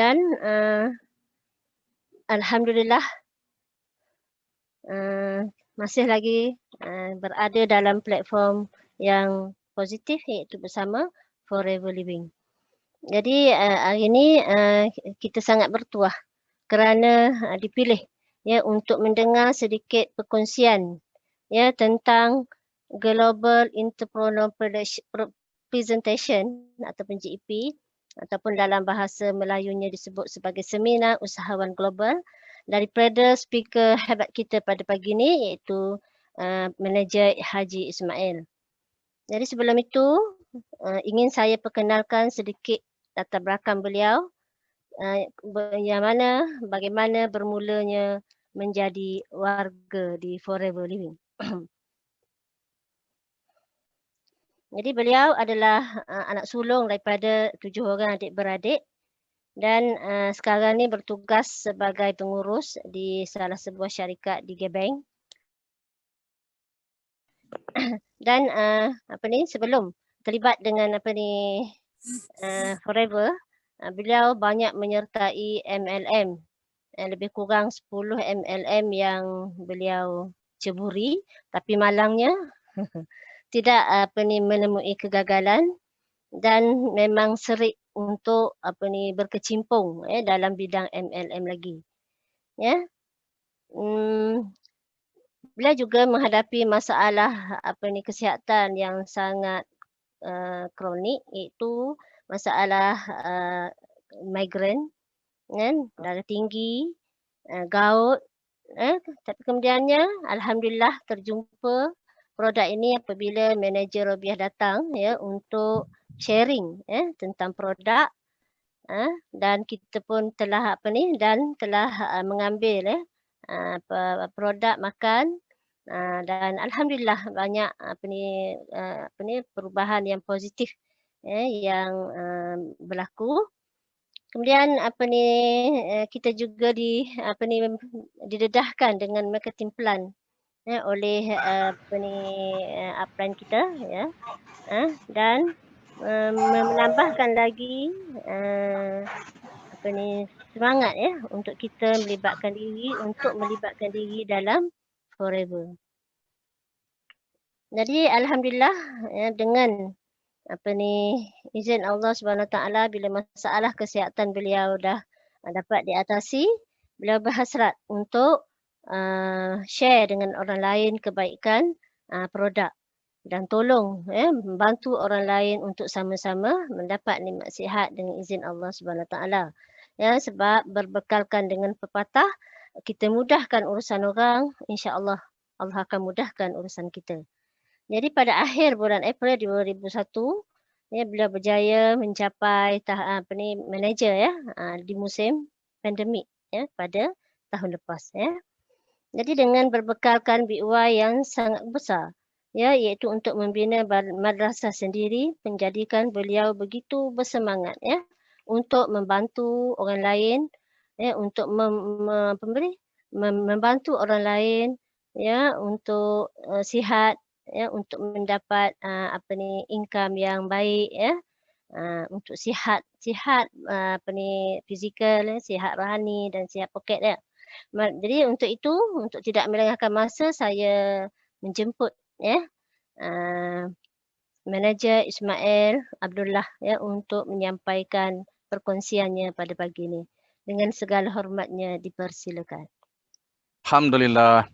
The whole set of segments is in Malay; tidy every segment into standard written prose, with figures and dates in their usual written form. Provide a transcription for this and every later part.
Dan alhamdulillah masih lagi berada dalam platform yang positif, iaitu bersama Forever Living. Jadi hari ini kita sangat bertuah kerana dipilih ya untuk mendengar sedikit perkongsian ya tentang Global Entrepreneur Presentation ataupun GEP, ataupun dalam bahasa Melayunya disebut sebagai Seminar Usahawan Global, daripada speaker hebat kita pada pagi ini, iaitu Manager Haji Ismail. Jadi sebelum itu ingin saya perkenalkan sedikit latar belakang beliau, yang mana bagaimana bermulanya menjadi warga di Forever Living. Jadi beliau adalah anak sulung daripada 7 orang adik-beradik dan sekarang ni bertugas sebagai pengurus di salah sebuah syarikat di Gebeng. Dan sebelum terlibat dengan Forever, beliau banyak menyertai MLM, lebih kurang 10 MLM yang beliau ceburi, tapi malangnya tidak menemui kegagalan dan memang serik untuk berkecimpung dalam bidang MLM lagi. Ya. Beliau juga menghadapi masalah kesihatan yang sangat kronik, iaitu masalah migrain, kan, darah tinggi, gout, tapi kemudiannya alhamdulillah terjumpa produk ini apabila manager Robiah datang ya untuk sharing tentang produk, dan kita pun telah mengambil produk makan, dan alhamdulillah banyak perubahan yang positif yang berlaku. Kemudian kita juga didedahkan dengan marketing plan oleh upline kita ya, dan menambahkan lagi semangat ya untuk kita melibatkan diri dalam Forever. Jadi alhamdulillah ya, dengan izin Allah Subhanahu Wa Taala, bila masalah kesihatan beliau dah dapat diatasi, beliau berhasrat untuk share dengan orang lain kebaikan produk dan tolong membantu orang lain untuk sama-sama mendapat nikmat sihat dengan izin Allah Subhanahu Wa Taala. Ya, sebab berbekalkan dengan pepatah, kita mudahkan urusan orang, insya-Allah Allah akan mudahkan urusan kita. Jadi pada akhir bulan April 2001, ya, beliau berjaya mencapai manager ya di musim pandemik ya pada tahun lepas ya. Jadi dengan berbekalkan BY yang sangat besar ya, iaitu untuk membina madrasah sendiri, menjadikan beliau begitu bersemangat ya untuk membantu orang lain ya, untuk membantu orang lain ya untuk sihat ya, untuk mendapat income yang baik ya, untuk sihat fizikal, sihat rohani dan sihat poket ya. Jadi untuk itu, untuk tidak melengahkan masa, saya menjemput ya manager Ismail Abdullah ya untuk menyampaikan perkongsiannya pada pagi ini. Dengan segala hormatnya dipersilakan. Alhamdulillah.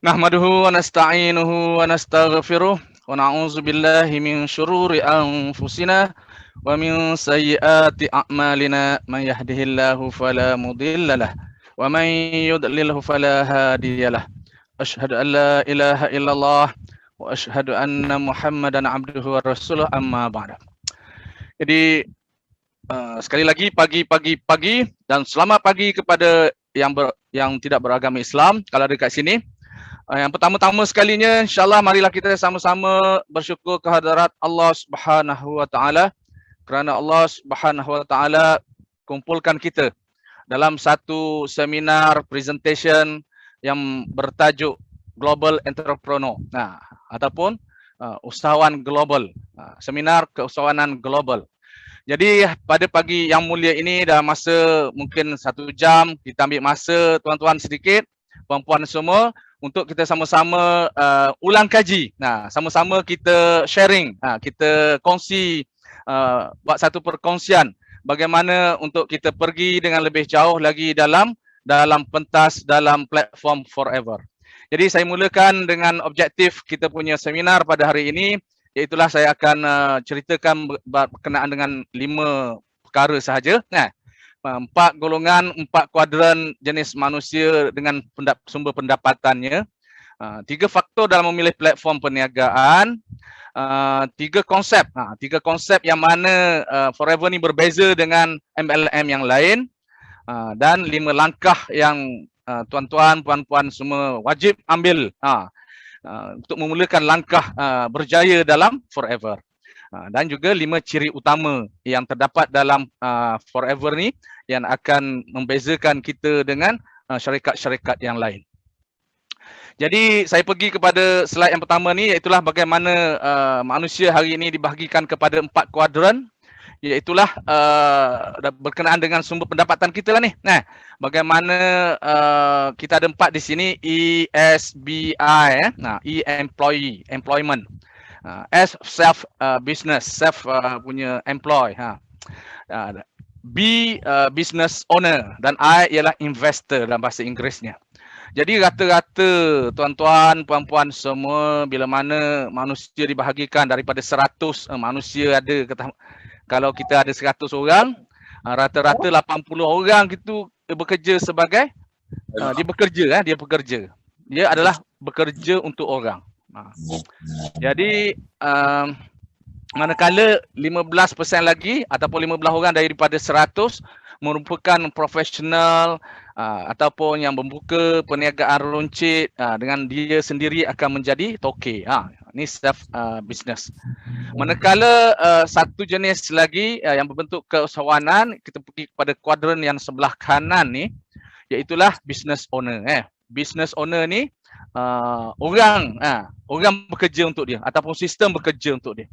Nahmaduhu wa nasta'inuhu wa nastaghfiruh wa na'udzu billahi min syururi anfusina wa min sayyiati a'malina, man yahdihillahu fala mudhillalah wa man yudlilhu fala hadiyalah. Asyhadu an la ilaha illallah wa asyhadu anna Muhammadan abduhu wa rasuluh, amma ba'da. Jadi sekali lagi pagi dan selamat pagi kepada yang tidak beragama Islam kalau dekat sini. Yang pertama-tama sekalinya, insyaAllah marilah kita sama-sama bersyukur kehadirat Allah Subhanahu Wa Taala kerana Allah Subhanahu Wa Taala kumpulkan kita dalam satu seminar presentation yang bertajuk Global Entrepreneur, ataupun usahawan global, seminar keusahawanan global. Jadi pada pagi yang mulia ini dalam masa mungkin 1 jam, kita ambil masa tuan-tuan sedikit, puan-puan semua untuk kita sama-sama ulang kaji. Nah, sama-sama kita sharing, kita kongsi, buat satu perkongsian bagaimana untuk kita pergi dengan lebih jauh lagi dalam pentas, dalam platform Forever. Jadi saya mulakan dengan objektif kita punya seminar pada hari ini, iaitulah saya akan ceritakan berkenaan dengan 5 perkara sahaja. 4 golongan, 4 kuadran jenis manusia dengan sumber pendapatannya. 3 faktor dalam memilih platform perniagaan. 3 konsep. 3 konsep yang mana Forever ni berbeza dengan MLM yang lain. Dan 5 langkah yang tuan-tuan, puan-puan semua wajib ambil untuk memulakan langkah berjaya dalam Forever. Dan juga 5 ciri utama yang terdapat dalam Forever ni yang akan membezakan kita dengan syarikat-syarikat yang lain. Jadi saya pergi kepada slide yang pertama ni, iaitulah bagaimana manusia hari ini dibahagikan kepada 4 kuadran, iaitulah berkenaan dengan sumber pendapatan kita lah ni. Bagaimana kita ada 4 di sini, ESBI, employment, S self business, self punya employ, B business owner, dan I ialah investor dalam bahasa Inggerisnya. Jadi rata-rata tuan-tuan, puan-puan semua, bila mana manusia dibahagikan daripada 100 manusia ada, kalau kita ada 100 orang, rata-rata 80 orang itu bekerja sebagai dia bekerja. Dia adalah bekerja untuk orang. Jadi manakala 15% lagi ataupun 15 orang daripada 100 merupakan profesional ataupun yang membuka perniagaan runcit, dengan dia sendiri akan menjadi toke. Ini self business. Manakala satu jenis lagi yang berbentuk keusahawanan, kita pergi kepada kuadran yang sebelah kanan ni, iaitulah business owner. Business owner ni orang bekerja untuk dia ataupun sistem bekerja untuk dia.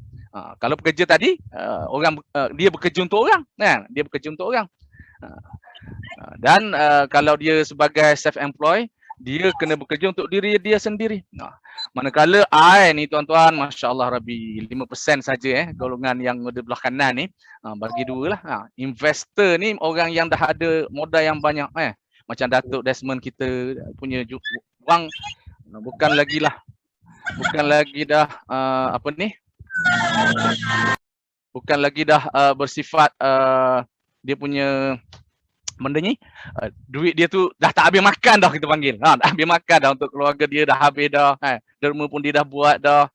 Kalau pekerja tadi dia bekerja untuk orang, dia bekerja untuk orang. Dan kalau dia sebagai self-employed, dia kena bekerja untuk diri dia sendiri. Manakala I ni tuan-tuan, masya-Allah Rabbi, 5% saja golongan yang di belah kanan ni, bagi 2 lah. Investor ni orang yang dah ada modal yang banyak, macam Datuk Desmond kita punya wang, bukan lagi dah bukan lagi dah bersifat dia punya benda ni, duit dia tu dah tak habis makan dah, kita panggil. Dah habis makan dah untuk keluarga dia, dah habis dah. Derma pun dia dah buat dah.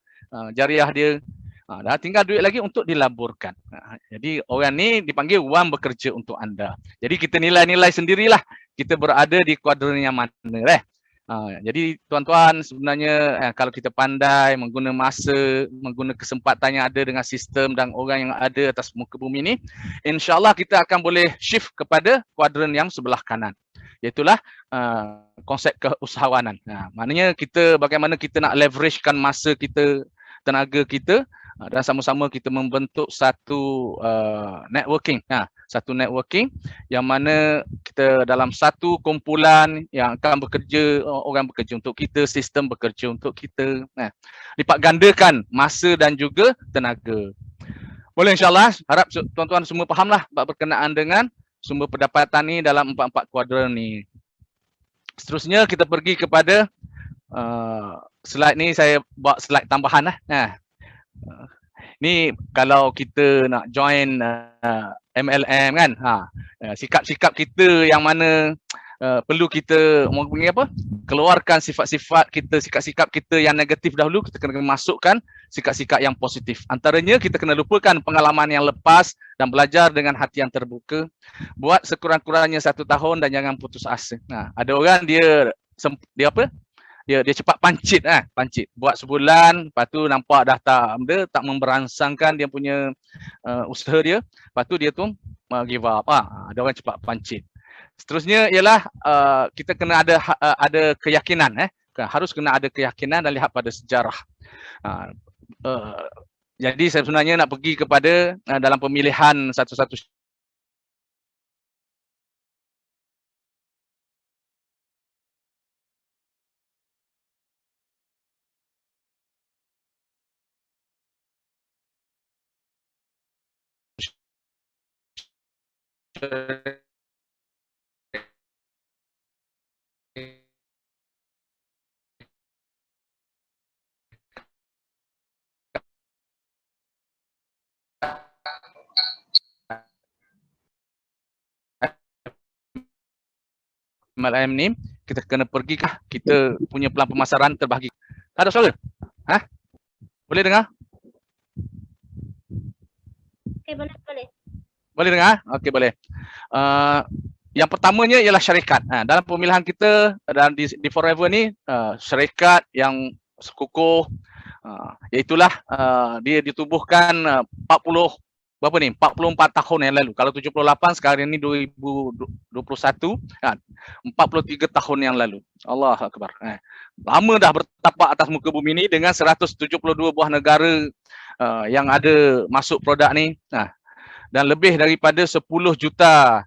Jariah dia. Dah tinggal duit lagi untuk dilaburkan. Jadi orang ni dipanggil wang bekerja untuk anda. Jadi kita nilai-nilai sendirilah kita berada di kuadran yang mana. Jadi tuan-tuan, sebenarnya kalau kita pandai mengguna masa, mengguna kesempatan yang ada dengan sistem dan orang yang ada atas muka bumi ni, insya-Allah kita akan boleh shift kepada kuadran yang sebelah kanan. Iaitulah konsep keusahawanan. Maknanya kita bagaimana kita nak leveragekan masa kita, tenaga kita, dan sama-sama kita membentuk satu networking. Satu networking yang mana kita dalam satu kumpulan yang akan bekerja, orang bekerja untuk kita, sistem bekerja untuk kita. Lipat gandakan masa dan juga tenaga. Boleh, insyaAllah, harap tuan-tuan semua fahamlah berkenaan dengan sumber pendapatan ni dalam 4 kuadran ni. Seterusnya kita pergi kepada slide ni, saya buat slide tambahan lah. Ni kalau kita nak join MLM kan, sikap-sikap kita yang mana perlu kita keluarkan sifat-sifat kita, sikap-sikap kita yang negatif dahulu, kita kena masukkan sikap-sikap yang positif. Antaranya kita kena lupakan pengalaman yang lepas dan belajar dengan hati yang terbuka. Buat sekurang-kurangnya 1 tahun dan jangan putus asa. Ada orang dia cepat pancit, pancit. Buat sebulan, lepas tu nampak dah tak memberangsangkan dia punya usaha dia. Lepas tu dia tu give up. Ada orang cepat pancit. Seterusnya ialah kita kena ada keyakinan. Harus kena ada keyakinan dan lihat pada sejarah. Jadi saya sebenarnya nak pergi kepada dalam pemilihan satu-satu MLM ni, kita kena pergi kah kita punya pelan pemasaran terbahagi. Ada suara? Ha? Boleh dengar? Okey, boleh. Boleh dengar? Okey, boleh. Yang pertamanya ialah syarikat. Dalam pemilihan kita dan di Forever ni, syarikat yang kukuh, iaitulah dia ditubuhkan 40 berapa ni? 44 tahun yang lalu. Kalau 78 sekarang ni 2021, 43 tahun yang lalu. Allah Akbar. Lama dah bertapak atas muka bumi ni dengan 172 buah negara yang ada masuk produk ni. Dan lebih daripada 10 juta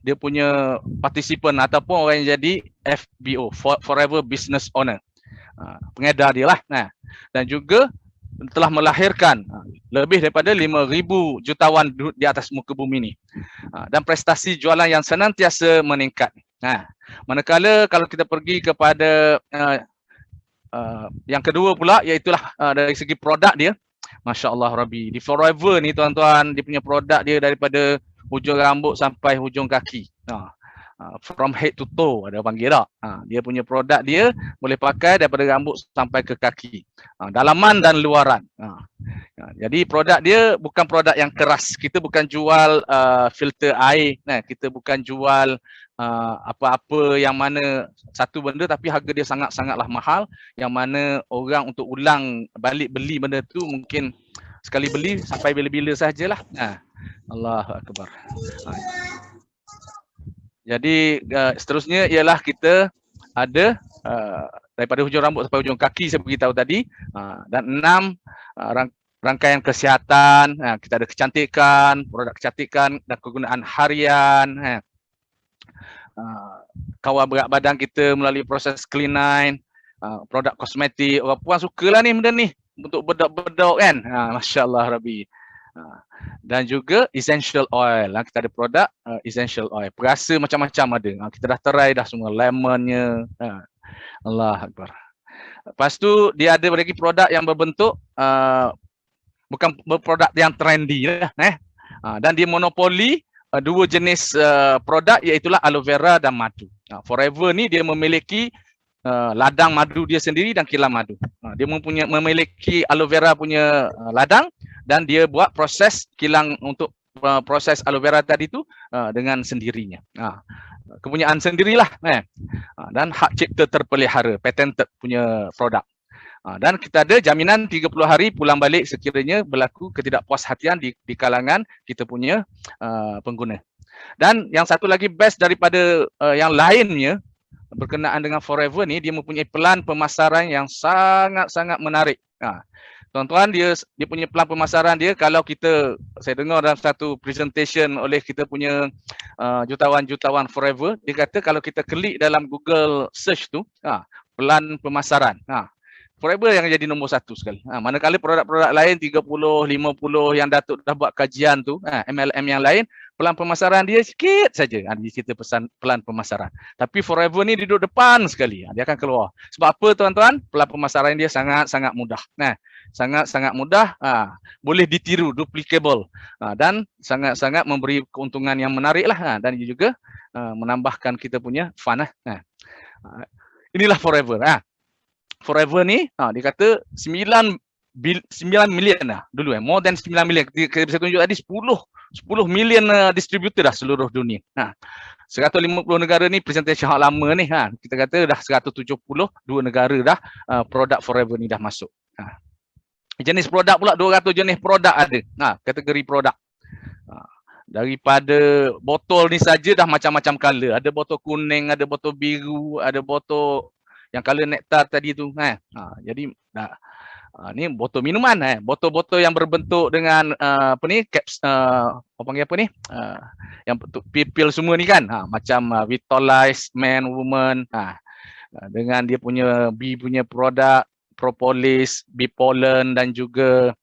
dia punya partisipan ataupun orang yang jadi FBO, Forever Business Owner, pengedar dia lah. Dan juga telah melahirkan lebih daripada 5,000 jutawan di atas muka bumi ni, dan prestasi jualan yang senantiasa meningkat. Manakala kalau kita pergi kepada yang kedua pula, iaitulah dari segi produk dia, Masya Allah Rabbi, di Forever ni tuan-tuan, dia punya produk dia daripada hujung rambut sampai hujung kaki, from head to toe ada panggil tak. Dia punya produk dia boleh pakai daripada rambut sampai ke kaki, dalaman dan luaran. Jadi produk dia bukan produk yang keras. Kita bukan jual filter air, kita bukan jual apa-apa yang mana satu benda tapi harga dia sangat-sangatlah mahal, yang mana orang untuk ulang balik beli benda tu mungkin sekali beli sampai bila-bila sajalah. Allahu Akbar. Jadi seterusnya ialah kita ada daripada hujung rambut sampai hujung kaki saya beritahu tadi, dan 6 rangkaian kesihatan. Kita ada kecantikan, produk kecantikan dan kegunaan harian, kawal berat badan kita melalui proses clean, produk kosmetik. Orang puan sukalah ni benda ni untuk bedok-bedok kan. Masya Allah Rabbi. Dan juga essential oil. Kita ada produk essential oil. Perasa macam-macam ada. Kita dah try dah semua. Lemonnya. Allah Akbar. Lepas tu dia ada lagi produk yang berbentuk bukan produk yang trendy lah. Dan dia monopoli dua jenis produk, iaitulah aloe vera dan madu. Forever ni dia memiliki ladang madu dia sendiri dan kilang madu. Dia memiliki aloe vera punya ladang, dan dia buat proses kilang untuk proses aloe vera tadi tu dengan sendirinya. Kepunyaan sendirilah. Dan hak cipta terpelihara, patented punya produk. Dan kita ada jaminan 30 hari pulang balik sekiranya berlaku ketidakpuashatian di kalangan kita punya pengguna. Dan yang satu lagi best daripada yang lainnya berkenaan dengan Forever ni, dia mempunyai pelan pemasaran yang sangat-sangat menarik. Tuan-tuan, dia punya pelan pemasaran dia, kalau saya dengar dalam satu presentation oleh kita punya jutawan-jutawan Forever, dia kata kalau kita klik dalam Google search tu, pelan pemasaran, Forever yang jadi nombor 1 sekali. Manakala produk-produk lain 30, 50 yang Datuk dah buat kajian tu, MLM yang lain, pelan pemasaran dia sikit saja. Dia cerita pesan pelan pemasaran. Tapi Forever ni duduk depan sekali. Dia akan keluar. Sebab apa tuan-tuan? Pelan pemasaran dia sangat-sangat mudah. Sangat-sangat mudah, boleh ditiru, duplicable, dan sangat-sangat memberi keuntungan yang menarik lah, dan juga menambahkan kita punya fun. Inilah Forever. Forever ni dia kata 9 million lah dulu, more than 9 million. Kita bisa tunjuk tadi 10 million distributor dah seluruh dunia. 150 negara ni presentation hak lama ni, kita kata dah 172 negara dah produk Forever ni dah masuk. Jenis produk pula 200 jenis produk ada. Kategori produk. Daripada botol ni saja dah macam-macam color. Ada botol kuning, ada botol biru, ada botol yang color nektar tadi tu. Jadi Ni botol minuman, botol-botol yang berbentuk dengan apa ni, caps, apa panggil apa ni, yang bentuk pil semua ni kan, macam Vitalize Man, Woman, dengan dia punya B punya produk, propolis, Bipollen dan juga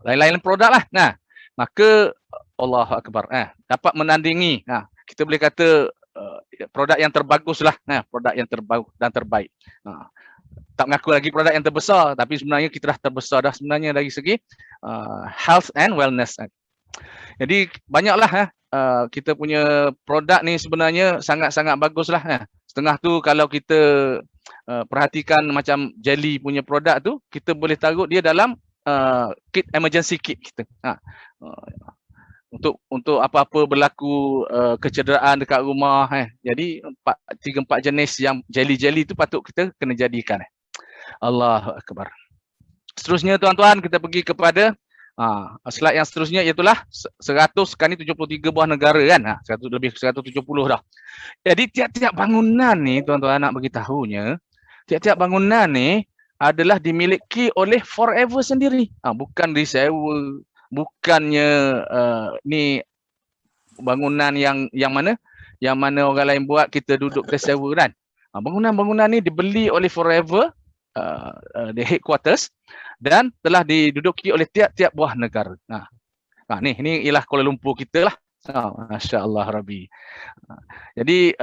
lain-lain produk lah. Nah, maka Allahu Akbar, dapat menandingi, kita boleh kata produk yang terbagus lah, produk yang terbaik dan terbaik. Tak mengaku lagi produk yang terbesar, tapi sebenarnya kita dah terbesar dah sebenarnya dari segi health and wellness. Jadi banyaklah kita punya produk ni sebenarnya sangat-sangat bagus lah. Setengah tu kalau kita perhatikan macam jelly punya produk tu, kita boleh taruh dia dalam kit, emergency kit kita. Untuk apa-apa berlaku kecederaan dekat rumah. Jadi 3-4 jenis yang jelly-jelly tu patut kita kena jadikan. Allahu Akbar. Seterusnya tuan-tuan, kita pergi kepada slide yang seterusnya, iaitulah 100 sekarang ni 73 buah negara kan. 100 lebih 170 dah. Jadi tiap-tiap bangunan ni tuan-tuan nak bagi tahunya, tiap-tiap bangunan ni adalah dimiliki oleh Forever sendiri. Bukan disewa, bukannya ni bangunan yang mana orang lain buat kita duduk kita sewa kan. Bangunan-bangunan ni dibeli oleh Forever, the headquarters, dan telah diduduki oleh tiap-tiap buah negara. Ni ialah Kuala Lumpur kita lah. Masya-Allah Rabbi. Jadi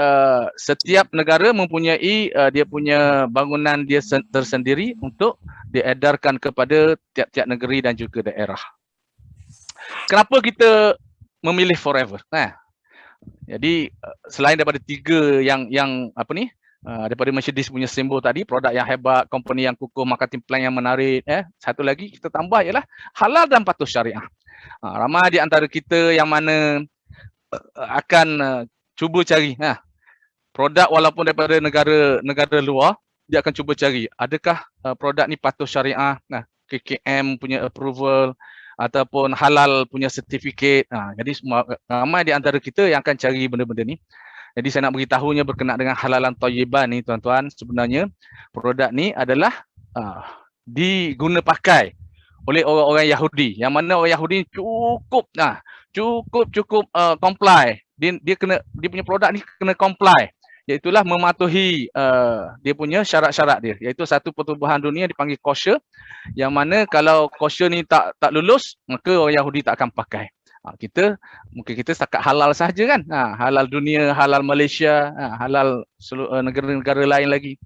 setiap negara mempunyai dia punya bangunan dia tersendiri untuk diedarkan kepada tiap-tiap negeri dan juga daerah. Kenapa kita memilih Forever? Jadi selain daripada 3 yang apa ni, daripada Mercedes punya simbol tadi, produk yang hebat, company yang kukuh, marketing plan yang menarik, satu lagi kita tambah ialah halal dan patuh syariah. Ramai di antara kita yang mana akan cuba cari produk walaupun daripada negara luar, dia akan cuba cari adakah produk ni patuh syariah, KKM punya approval ataupun halal punya sertifikat. Jadi ramai di antara kita yang akan cari benda-benda ni. Jadi saya nak beritahunya berkenaan dengan halalan thayyiban ni tuan-tuan, sebenarnya produk ni adalah diguna pakai oleh orang-orang Yahudi, yang mana orang Yahudi cukup comply. Dia punya produk ni kena comply, iaitulah mematuhi dia punya syarat-syarat dia, iaitu satu pertubuhan dunia dipanggil kosher, yang mana kalau kosher ni tak lulus, maka orang Yahudi tak akan pakai. Mungkin kita setakat halal saja kan, halal dunia, halal Malaysia, halal negara-negara lain lagi.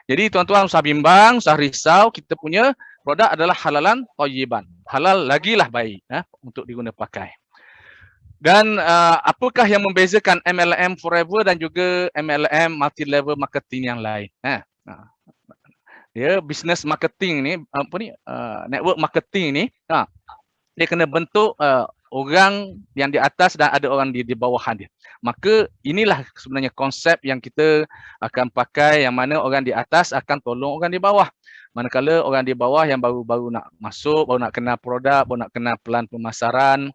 Jadi tuan-tuan usah bimbang, usah risau, kita punya produk adalah halalan thayyiban, halal lagilah baik untuk diguna pakai. Dan apakah yang membezakan MLM Forever dan juga MLM multi level marketing yang lain? Dia business marketing ni, network marketing ni, dia kena bentuk orang yang di atas dan ada orang di bawahan dia. Maka inilah sebenarnya konsep yang kita akan pakai, yang mana orang di atas akan tolong orang di bawah. Manakala orang di bawah yang baru nak masuk, baru nak kenal produk, baru nak kenal pelan pemasaran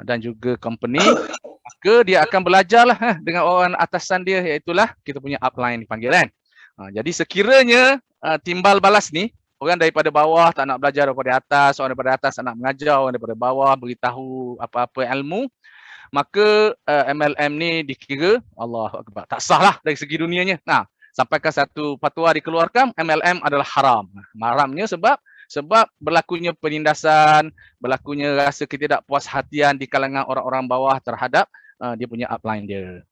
dan juga company, maka dia akan belajarlah dengan orang atasan dia, iaitulah kita punya upline dipanggil kan. Jadi sekiranya timbal balas ni, orang daripada bawah tak nak belajar daripada atas, orang daripada atas tak nak mengajar orang daripada bawah, beritahu apa-apa ilmu, maka MLM ni dikira Allahu Akbar, tak sah lah dari segi dunianya. Sampaikan satu fatwa dikeluarkan, MLM adalah haram. Haramnya sebab berlakunya penindasan, berlakunya rasa ketidakpuashatian di kalangan orang-orang bawah terhadap dia punya upline dia.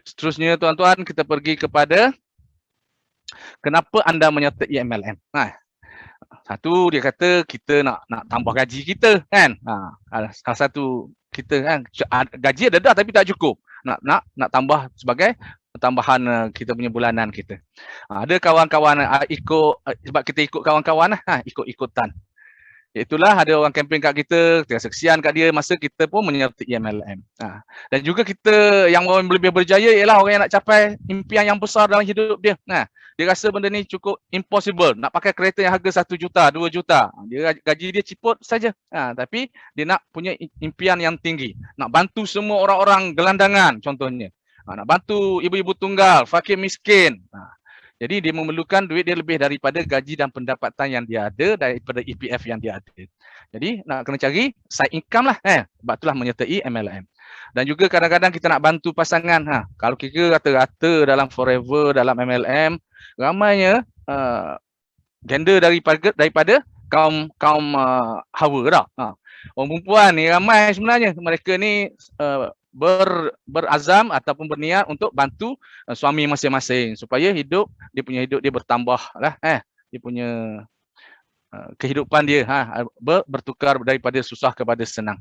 Seterusnya tuan-tuan, kita pergi kepada kenapa anda menyertai MLM. Satu, dia kata kita nak tambah gaji kita kan. Salah satu kita kan, gaji ada dah tapi tak cukup. Nak tambah sebagai tambahan kita punya bulanan kita. Ada kawan-kawan ikut, sebab kita ikut kawan-kawan ikut-ikutan. Itulah ada orang campaign kat kita, rasa kesian kat dia, masa kita pun menyertai MLM. Dan juga kita yang orang lebih berjaya ialah orang yang nak capai impian yang besar dalam hidup dia. Dia rasa benda ni cukup impossible, nak pakai kereta yang harga 1 juta, 2 juta. Dia gaji dia ciput saja. Tapi dia nak punya impian yang tinggi, nak bantu semua orang-orang gelandangan contohnya. Nak bantu ibu-ibu tunggal, fakir miskin. Jadi dia memerlukan duit dia lebih daripada gaji dan pendapatan yang dia ada, daripada EPF yang dia ada. Jadi nak kena cari side income lah. Sebab itulah menyertai MLM. Dan juga kadang-kadang kita nak bantu pasangan. Kalau kira rata-rata dalam Forever, dalam MLM, ramainya gender daripada kaum hawa dah. Orang perempuan ni ramai sebenarnya. Mereka ni berazam ataupun berniat untuk bantu suami masing-masing supaya dia punya hidup dia bertambah lah. Dia punya kehidupan dia bertukar daripada susah kepada senang.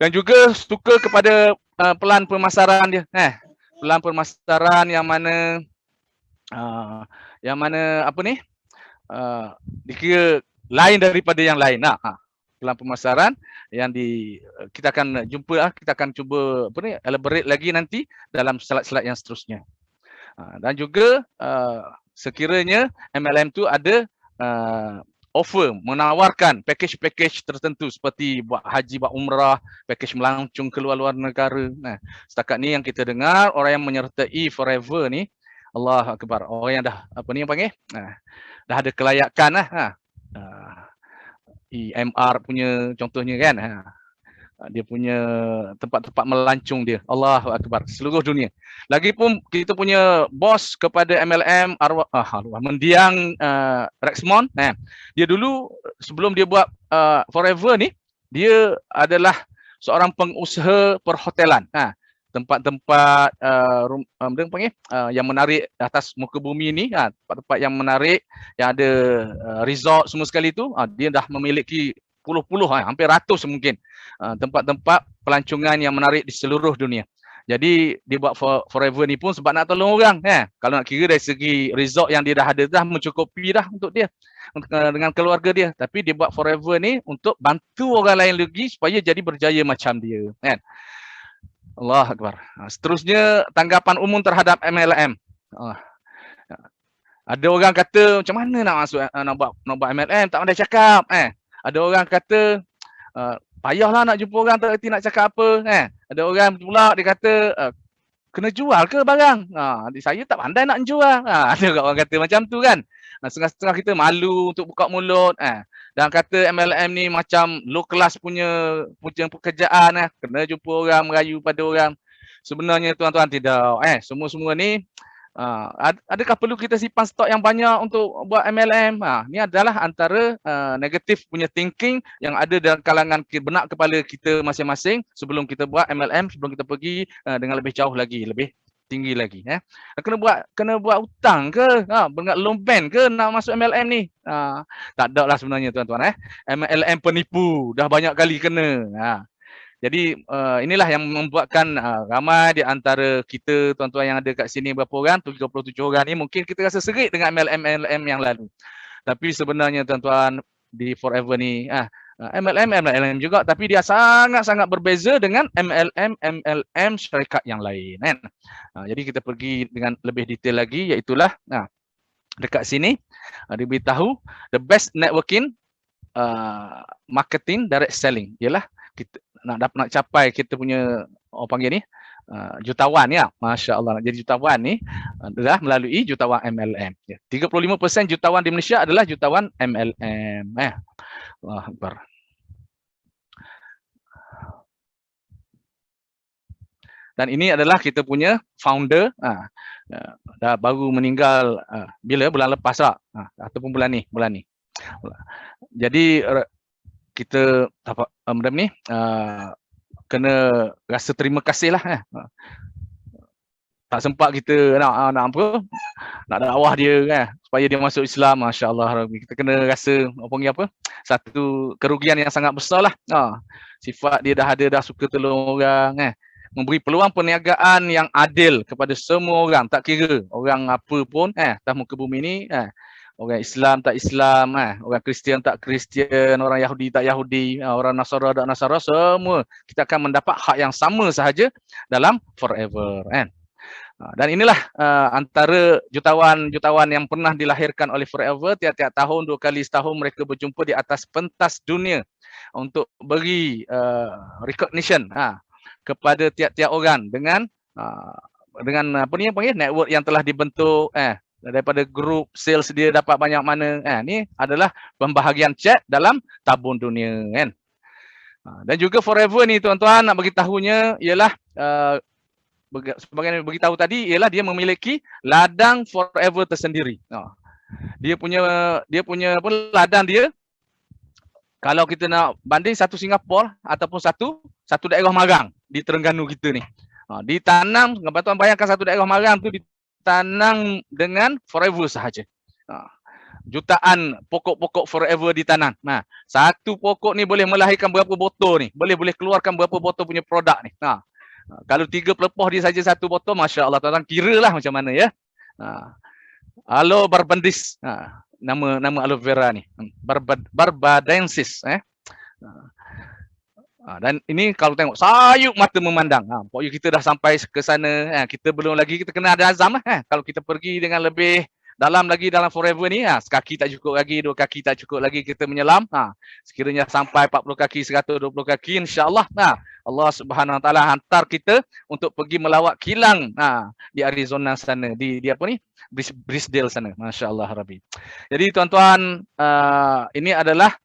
Dan juga suka kepada pelan pemasaran dia. Pelan pemasaran yang mana apa ni? Dikira lain daripada yang lain. Pelan pemasaran yang kita akan jumpa, kita akan cuba apa ni, elaborate lagi nanti dalam slide-slide yang seterusnya. Dan juga sekiranya MLM tu ada offer, menawarkan package-package tertentu seperti buat haji, buat umrah, package melancong keluar luar negara. Setakat ni yang kita dengar, orang yang menyertai Forever ni, Allah Akbar, orang yang dah apa ni yang panggil, dah ada kelayakan lah. EMR punya contohnya kan, dia punya tempat-tempat melancong dia, Allahu Akbar, seluruh dunia. Lagipun kita punya bos kepada MLM arwah mendiang Rexmond, dia dulu sebelum dia buat Forever ni, dia adalah seorang pengusaha perhotelan. Tempat-tempat yang menarik atas muka bumi ni, tempat-tempat yang menarik, yang ada resort semua sekali tu, dia dah memiliki puluh-puluh, hampir ratus mungkin tempat-tempat pelancongan yang menarik di seluruh dunia. Jadi dia buat Forever ni pun sebab nak tolong orang. Kalau nak kira dari segi resort yang dia dah ada, dah mencukupi dah untuk dia dengan keluarga dia. Tapi dia buat Forever ni untuk bantu orang lain lagi supaya jadi berjaya macam dia, kan? Allah Akbar. Seterusnya, tanggapan umum terhadap MLM. Ada orang kata, macam mana nak masuk nak buat MLM, tak pandai cakap. Ada orang kata, payahlah nak jumpa orang, tak kerti nak cakap apa. Ada orang pula dia kata, kena jual ke barang? Saya tak pandai nak jual. Ada orang kata macam tu kan. Setengah-setengah kita malu untuk buka mulut. Dan kata MLM ni macam low class punya pekerjaan. Kena jumpa orang, merayu pada orang. Sebenarnya tuan-tuan tidak. Semua-semua ni, adakah perlu kita simpan stok yang banyak untuk buat MLM? Ni adalah antara negatif punya thinking yang ada dalam kalangan benak kepala kita masing-masing sebelum kita buat MLM, sebelum kita pergi dengan lebih jauh lagi, lebih tinggi lagi. Kena buat hutang ke? Bengat loan bank ke nak masuk MLM ni? Tak ada lah sebenarnya tuan-tuan. MLM penipu, dah banyak kali kena. Jadi inilah yang membuatkan ramai di antara kita tuan-tuan yang ada kat sini, berapa orang, 37 orang ni, mungkin kita rasa serik dengan MLM yang lalu. Tapi sebenarnya tuan-tuan di Forever ni MLM juga, tapi dia sangat-sangat berbeza dengan MLM syarikat yang lain, kan? Jadi kita pergi dengan lebih detail lagi, iaitulah dekat sini diberitahu the best networking marketing direct selling ialah kita nak capai kita punya orang panggil ni jutawan ya. Masya-Allah, nak jadi jutawan ni adalah melalui jutawan MLM. 35% jutawan di Malaysia adalah jutawan MLM. Allah Akbar. Dan ini adalah kita punya founder, dah baru meninggal bila bulan lepas lah, ataupun bulan ni. Jadi kita ni kena rasa terima kasih lah. Tak sempat kita nak dakwah dia kan, supaya dia masuk Islam. Masya-Allah, kita kena rasa satu kerugian yang sangat besar lah. Sifat dia dah suka tolong orang, memberi peluang perniagaan yang adil kepada semua orang, tak kira orang apa pun atas muka bumi ni, orang Islam tak Islam, orang Kristian tak Kristian, orang Yahudi tak Yahudi, orang Nasara tak Nasara, semua kita akan mendapat hak yang sama sahaja dalam Forever, kan? Dan inilah antara jutawan-jutawan yang pernah dilahirkan oleh Forever. Tiap-tiap tahun, 2 kali setahun mereka berjumpa di atas pentas dunia untuk beri recognition kepada tiap-tiap orang dengan apa ni yang panggil network yang telah dibentuk, daripada grup sales dia dapat banyak mana. Ni adalah pembahagian cek dalam tabung dunia kan. Dan juga Forever ni tuan-tuan nak bagi tahunya ialah sebagai beritahu tadi ialah dia memiliki ladang Forever tersendiri. Dia punya apa, ladang dia, kalau kita nak banding satu Singapura ataupun satu daerah Marang di Terengganu kita ni. Ditanam, tuan bayangkan satu daerah Marang tu ditanam dengan Forever sahaja. Jutaan pokok-pokok Forever ditanam. Satu pokok ni boleh melahirkan berapa botol ni? Boleh keluarkan berapa botol punya produk ni? Kalau 3 pelepah dia saja satu botol, Masya Allah tuan-tuan, kiralah macam mana ya. Aloe barbadensis, nama aloe vera ni, barbadensis. Dan ini kalau tengok sayup mata memandang. Pokoknya kita dah sampai ke sana. Kita belum lagi, kita kena ada azam. Kalau kita pergi dengan lebih dalam lagi dalam Forever ni, sekaki tak cukup lagi, 2 kaki tak cukup lagi kita menyelam. Sekiranya sampai 40 kaki, 120 kaki, insya-Allah Allah Subhanahu Wa Taala hantar kita untuk pergi melawat kilang di Arizona sana, di apa ni? Brisdale sana. Masya-Allah Rabbi. Jadi tuan-tuan, ini adalah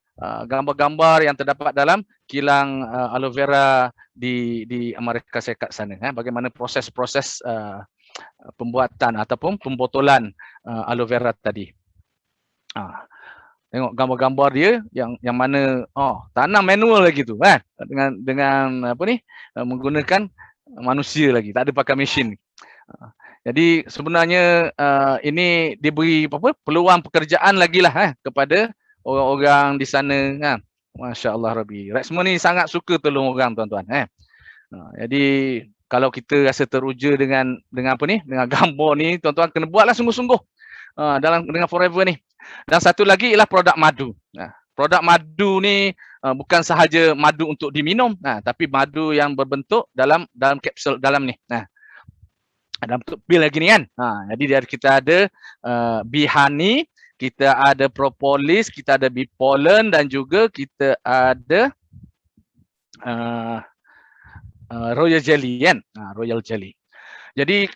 gambar-gambar yang terdapat dalam kilang aloe vera di Amerika Syarikat sana. Bagaimana proses-proses pembuatan ataupun pembotolan aloe vera tadi. Tengok gambar-gambar dia yang mana tanam manual lagi tu kan, dengan apa ni, menggunakan manusia lagi, tak ada pakai mesin. Jadi sebenarnya ini diberi peluang pekerjaan lagi lah kepada orang-orang di sana kan. Masya-Allah Rabbi. Rexma ni sangat suka tolong orang tuan-tuan. Jadi kalau kita rasa teruja dengan apa ni, dengan gambar ni, tuan-tuan kena buatlah sungguh-sungguh dengan Forever ni. Dan satu lagi ialah produk madu. Produk madu ni bukan sahaja madu untuk diminum, tapi madu yang berbentuk dalam kapsul dalam ni. Dalam bentuk pil lagi ni kan. Jadi kita ada bee honey, kita ada propolis, kita ada bee pollen, dan juga kita ada royal jelly kan. Royal jelly. Jadi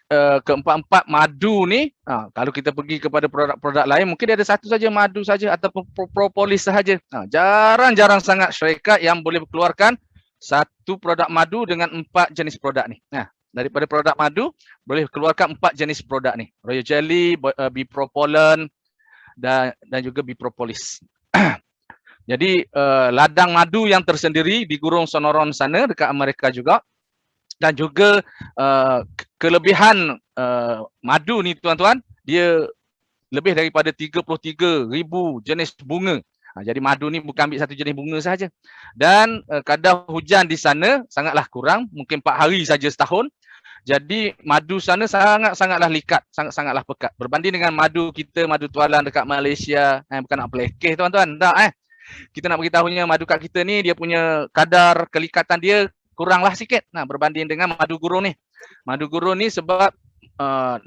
keempat-empat madu ni, kalau kita pergi kepada produk-produk lain, mungkin dia ada satu saja madu saja ataupun propolis sahaja. Jarang-jarang sangat syarikat yang boleh keluarkan satu produk madu dengan 4 jenis produk ni. Daripada produk madu boleh keluarkan 4 jenis produk ni. Royal jelly, bee pollen dan juga bee propolis. Jadi ladang madu yang tersendiri di Gurun Sonoran sana dekat Amerika juga. Dan juga kelebihan madu ni tuan-tuan, dia lebih daripada 33,000 jenis bunga. Jadi madu ni bukan ambil satu jenis bunga sahaja. Dan kadar hujan di sana sangatlah kurang, mungkin 4 hari saja setahun. Jadi madu sana sangatlah likat, sangatlah pekat. Berbanding dengan madu kita, madu tualan dekat Malaysia, bukan nak pelekeh tuan-tuan, tak Kita nak beritahunya madu kat kita ni dia punya kadar kelikatan dia kuranglah sikit berbanding dengan madu gurun ni. Madu gurun ni sebab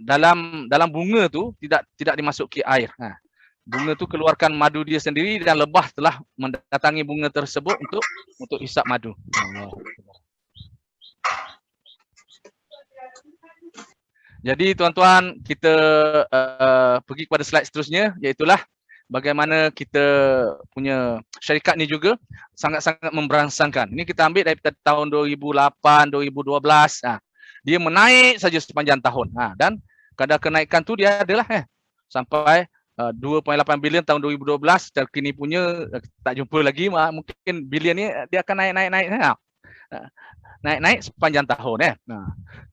dalam bunga tu tidak dimasuki air. Bunga tu keluarkan madu dia sendiri dan lebah telah mendatangi bunga tersebut untuk hisap madu. Jadi tuan-tuan, kita pergi kepada slide seterusnya, iaitulah bagaimana kita punya syarikat ni juga sangat-sangat memberangsangkan. Ini kita ambil daripada tahun 2008, 2012. Dia menaik saja sepanjang tahun. Dan kadar kenaikan tu dia adalah sampai 2.8 bilion tahun 2012. Terkini punya tak jumpa lagi. Mungkin bilion ni dia akan naik-naik. Naik-naik sepanjang tahun.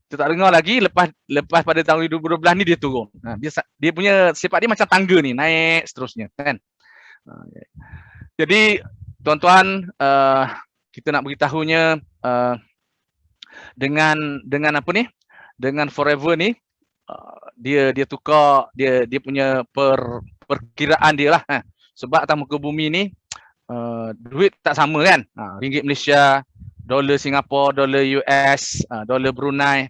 Kita tak dengar lagi lepas pada tahun 2012 ni dia turun. Dia punya sifat dia macam tangga ni, naik seterusnya kan. Jadi tuan-tuan, kita nak beritahunya dengan apa ni? Dengan Forever ni dia tukar dia punya perkiraan dia lah. Sebab atas muka bumi ni duit tak sama kan. Ringgit Malaysia, dolar Singapura, dolar US, dolar Brunei.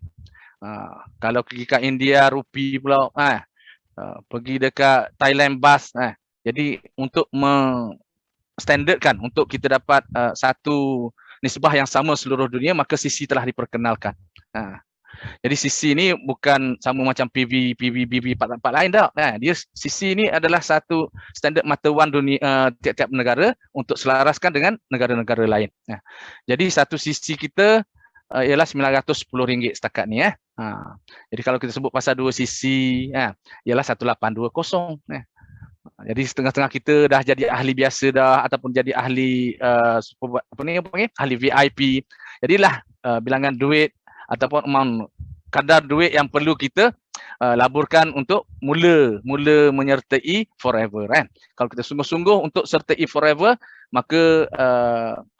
Kalau pergi ke India, rupi pula. Pergi dekat Thailand, baht. Jadi untuk standardkan untuk kita dapat satu nisbah yang sama seluruh dunia, maka sisi telah diperkenalkan. Jadi CC ni bukan sama macam PV, BV tempat lain tak. Dia CC ni adalah satu standard mata wang dunia tiap-tiap negara untuk selaraskan dengan negara-negara lain. Jadi satu CC kita ialah RM910 setakat ni. Jadi kalau kita sebut pasal 2 CC ialah 1820. Jadi setengah-setengah kita dah jadi ahli biasa dah ataupun jadi ahli ahli VIP. Jadilah bilangan duit ataupun amount kadar duit yang perlu kita laburkan untuk mula menyertai forever kan. Kalau kita sungguh-sungguh untuk sertai forever, maka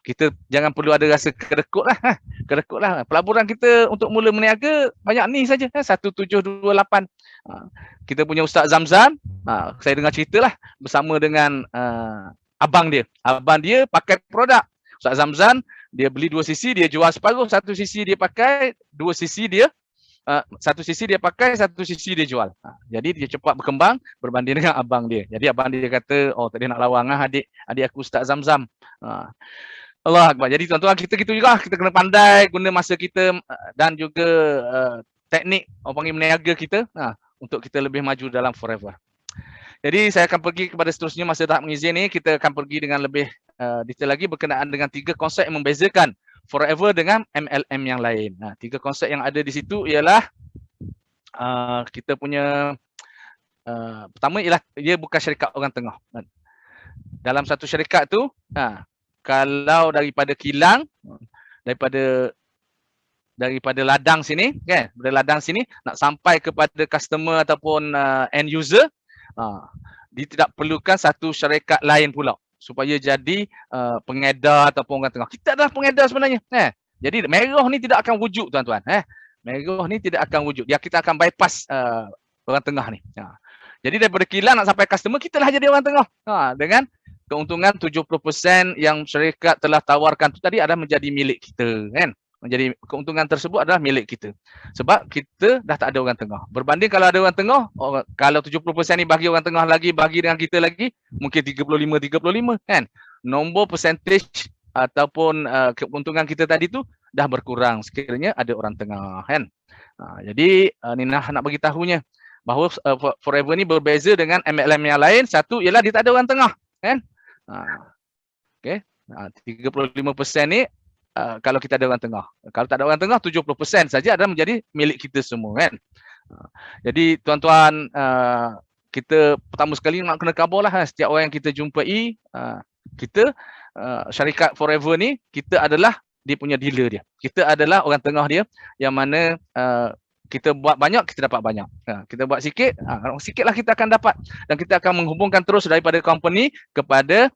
kita jangan perlu ada rasa kerekut lah. Kerekut lah. Pelaburan kita untuk mula meniaga banyak ni saja 1728. Kita punya Ustaz Zamzam, saya dengar cerita lah bersama dengan abang dia. Abang dia pakai produk Ustaz Zamzam, dia beli 2 cc, dia jual separuh, 1 cc dia pakai, 2 cc dia 1 cc dia pakai, 1 cc dia jual. Jadi dia cepat berkembang berbanding dengan abang dia. Jadi abang dia kata, oh tadi nak lawang adik aku Ustaz Zamzam. Allah Akbar. Jadi tuan-tuan, kita gitu juga, kita kena pandai guna masa kita dan juga teknik orang panggil meniaga kita untuk kita lebih maju dalam forever. Jadi saya akan pergi kepada seterusnya masa tahap mengizin ni, kita akan pergi dengan lebih detail lagi berkenaan dengan 3 konsep yang membezakan forever dengan MLM yang lain. 3 konsep yang ada di situ ialah kita punya pertama ialah dia bukan syarikat orang tengah. Dalam satu syarikat tu, kalau daripada kilang, daripada ladang sini, kan? Dari ladang sini nak sampai kepada customer ataupun end user, dia tidak perlukan satu syarikat lain pula supaya jadi pengedar ataupun orang tengah. Kita adalah pengedar sebenarnya. Jadi merah ni tidak akan wujud tuan-tuan. Merah ni tidak akan wujud. Kita akan bypass orang tengah ni. Jadi daripada kilang nak sampai customer, kita lah jadi orang tengah. Dengan keuntungan 70% yang syarikat telah tawarkan tu tadi adalah menjadi milik kita, kan? Jadi keuntungan tersebut adalah milik kita. Sebab kita dah tak ada orang tengah. Berbanding kalau ada orang tengah, kalau 70% ni bagi orang tengah lagi, bagi dengan kita lagi, mungkin 35-35 kan. Nombor percentage ataupun keuntungan kita tadi tu dah berkurang sekiranya ada orang tengah kan. Jadi ni nak bagi tahunya bahawa forever ni berbeza dengan MLM yang lain. Satu ialah dia tak ada orang tengah kan. Okey. 35% ni kalau kita ada orang tengah. Kalau tak ada orang tengah, 70% saja adalah menjadi milik kita semua kan. Jadi tuan-tuan, kita pertama sekali nak kena khabar lah setiap orang yang kita jumpai, kita syarikat forever ni, kita adalah dia punya dealer dia. Kita adalah orang tengah dia yang mana kita buat banyak, kita dapat banyak. Kita buat sikit, sikitlah kita akan dapat. Dan kita akan menghubungkan terus daripada company kepada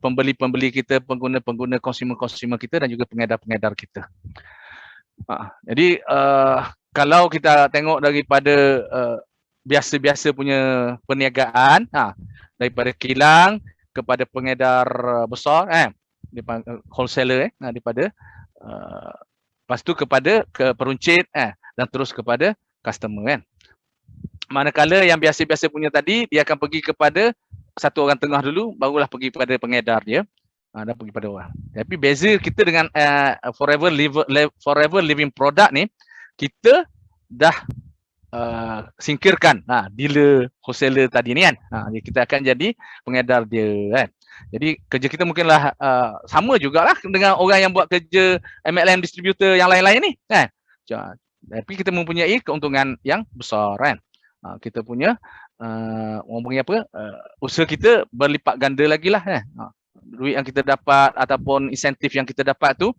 pembeli-pembeli kita, pengguna-pengguna, consumer-consumer kita dan juga pengedar-pengedar kita. Jadi kalau kita tengok daripada biasa-biasa punya perniagaan, daripada kilang kepada pengedar besar, wholesaler, daripada lepas tu kepada peruncit, dan terus kepada customer kan. Manakala yang biasa-biasa punya tadi, dia akan pergi kepada satu orang tengah dulu, barulah pergi kepada pengedar dia, dan pergi pada orang. Tapi beza kita dengan forever living product ni, kita dah singkirkan dealer, wholesaler tadi ni kan. Kita akan jadi pengedar dia kan. Jadi kerja kita mungkinlah sama jugalah dengan orang yang buat kerja MLM distributor yang lain-lain ni kan. Tapi kita mempunyai keuntungan yang besar kan. Kita punya orang panggil apa, usaha kita berlipat ganda lagi lah kan. Duit yang kita dapat ataupun insentif yang kita dapat tu,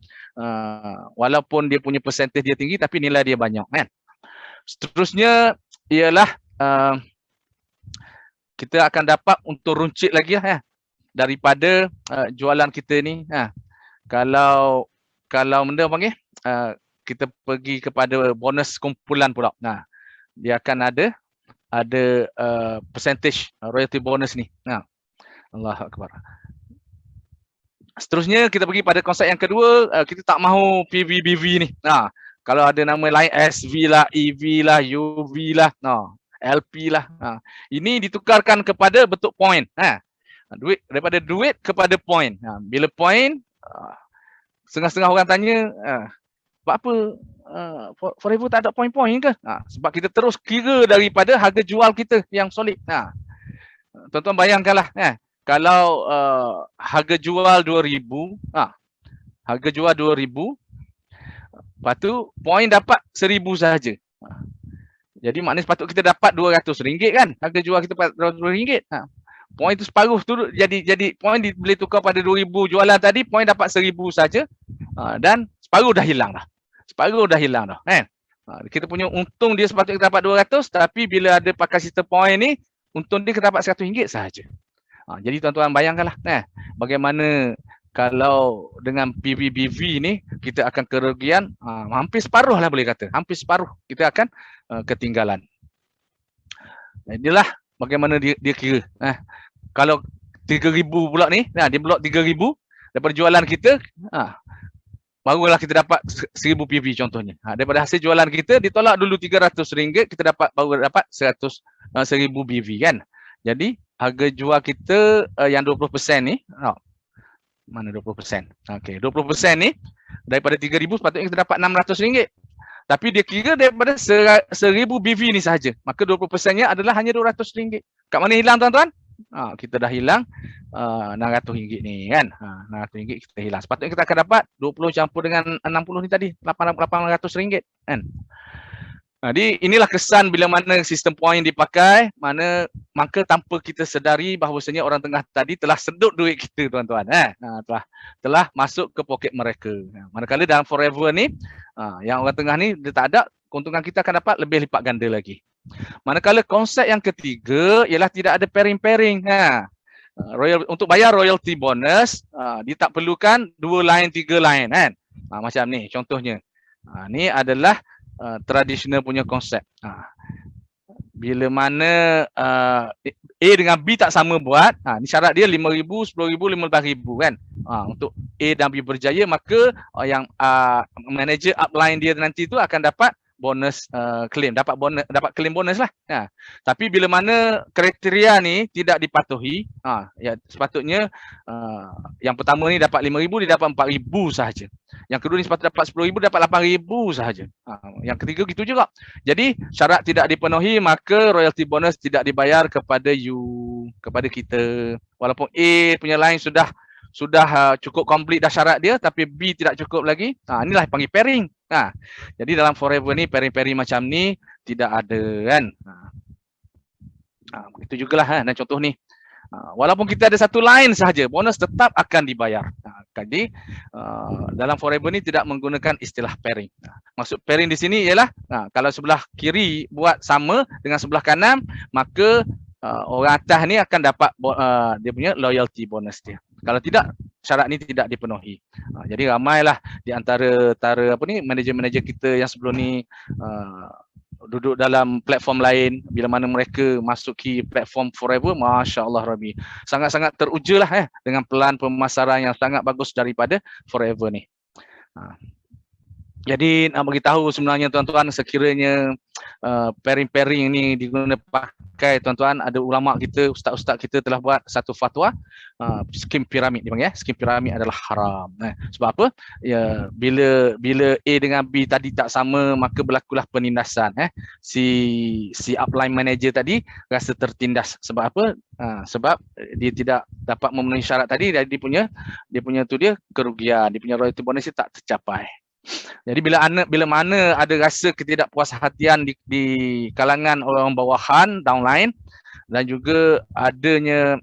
walaupun dia punya persentage dia tinggi tapi nilai dia banyak kan. Seterusnya ialah kita akan dapat untuk runcit lagi lah daripada jualan kita ni. Kalau benda panggil kita pergi kepada bonus kumpulan pula. Dia akan ada percentage royalty bonus ni. Allahu Akbar. Seterusnya kita pergi pada konsep yang kedua, kita tak mahu PV-BV ni. Kalau ada nama lain SV lah, EV lah, UV lah, LP lah. Ini ditukarkan kepada bentuk point. Duit daripada duit kepada point. Bila point, setengah-setengah orang tanya, buat apa Forever tak ada poin-poin ke? Sebab kita terus kira daripada harga jual kita yang solid. Tuan-tuan bayangkanlah kalau harga jual 2000, harga jual 2000, lepas tu poin dapat 1000 sahaja. Jadi maknanya sepatut kita dapat RM200 kan? Harga jual kita RM200. Poin tu separuh tu jadi poin boleh tukar pada 2000 jualan tadi, poin dapat 1000 saja. Dan separuh dah hilang dah. Separuh dah hilang dah, kan? Kita punya untung dia sepatutnya kita dapat 200, tapi bila ada pakai sistem poin ni, untung dia kita dapat RM100 sahaja. Jadi tuan-tuan bayangkanlah bagaimana kalau dengan PVBV ni kita akan kerugian hampir separuh lah boleh kata. Hampir separuh kita akan ketinggalan. Inilah bagaimana dia kira. Kalau 3000 pula ni, dia blok 3000 daripada jualan kita, barulah kita dapat 1000 PV contohnya. Daripada hasil jualan kita ditolak dulu RM300, kita baru dapat 1000 PV kan. Jadi harga jual kita yang 20% ni, mana 20%? Okey, 20% ni daripada 3000 sepatutnya kita dapat RM600. Tapi dia kira daripada 1000 BV ni sahaja. Maka 20%-nya adalah hanya RM200. Kat mana hilang tuan-tuan? Kita dah hilang RM600 ni kan. RM600 kita hilang. Sepatutnya kita akan dapat 20 campur dengan 60 ni tadi, RM800 kan. Jadi inilah kesan bila mana sistem poin dipakai, maka tanpa kita sedari bahawasanya orang tengah tadi telah sedut duit kita tuan-tuan. Telah masuk ke poket mereka. Manakala dalam Forever ni, yang orang tengah ni dia tak ada, keuntungan kita akan dapat lebih lipat ganda lagi. Manakala konsep yang ketiga ialah tidak ada pairing-pairing. Untuk bayar royalty bonus, dia tak perlukan 2 line, 3 line kan. Macam ni contohnya. Ni adalah tradisional punya konsep. Bila mana A dengan B tak sama buat, ni syarat dia 5,000, 10,000, 15,000 kan. Untuk A dan B berjaya, maka yang manager upline dia nanti tu akan dapat bonus claim, dapat claim bonus lah. Tapi bila mana kriteria ni tidak dipatuhi, ya sepatutnya yang pertama ni dapat 5,000, dia dapat 4,000 sahaja. Yang kedua ni sepatutnya dapat 10,000, dapat 8,000 sahaja. Yang ketiga gitu juga. Jadi syarat tidak dipenuhi, maka royalty bonus tidak dibayar kepada kepada kita. Walaupun A punya line sudah cukup komplit dah syarat dia, tapi B tidak cukup lagi. Inilah panggil pairing. Jadi dalam Forever ni pairing-pairing macam ni tidak ada kan. Begitu jugalah dan contoh ni. Walaupun kita ada satu line sahaja, bonus tetap akan dibayar. Jadi dalam Forever ni tidak menggunakan istilah pairing. Maksud pairing di sini ialah kalau sebelah kiri buat sama dengan sebelah kanan, maka orang atas ni akan dapat dia punya loyalty bonus dia. Kalau tidak, syarat ni tidak dipenuhi. Jadi ramailah di antara manager-manager kita yang sebelum ni duduk dalam platform lain, bila mana mereka masuki platform Forever, Masya Allah Rabbi, sangat-sangat teruja lah dengan pelan pemasaran yang sangat bagus daripada Forever ni. Jadi nak beritahu sebenarnya tuan-tuan, sekiranya pairing-pairing ni digunakan pakai tuan-tuan, ada ulama kita, ustaz-ustaz kita telah buat satu fatwa, skim piramid dipanggil. Skim piramid adalah haram. Sebab apa? Ya, bila A dengan B tadi tak sama, maka berlakulah penindasan. Si upline manager tadi rasa tertindas. Sebab apa? Sebab dia tidak dapat memenuhi syarat tadi, dia punya kerugian, dia punya royalty bonus tak tercapai. Jadi bila mana ada rasa ketidakpuashatian di kalangan orang bawahan, downline, dan juga adanya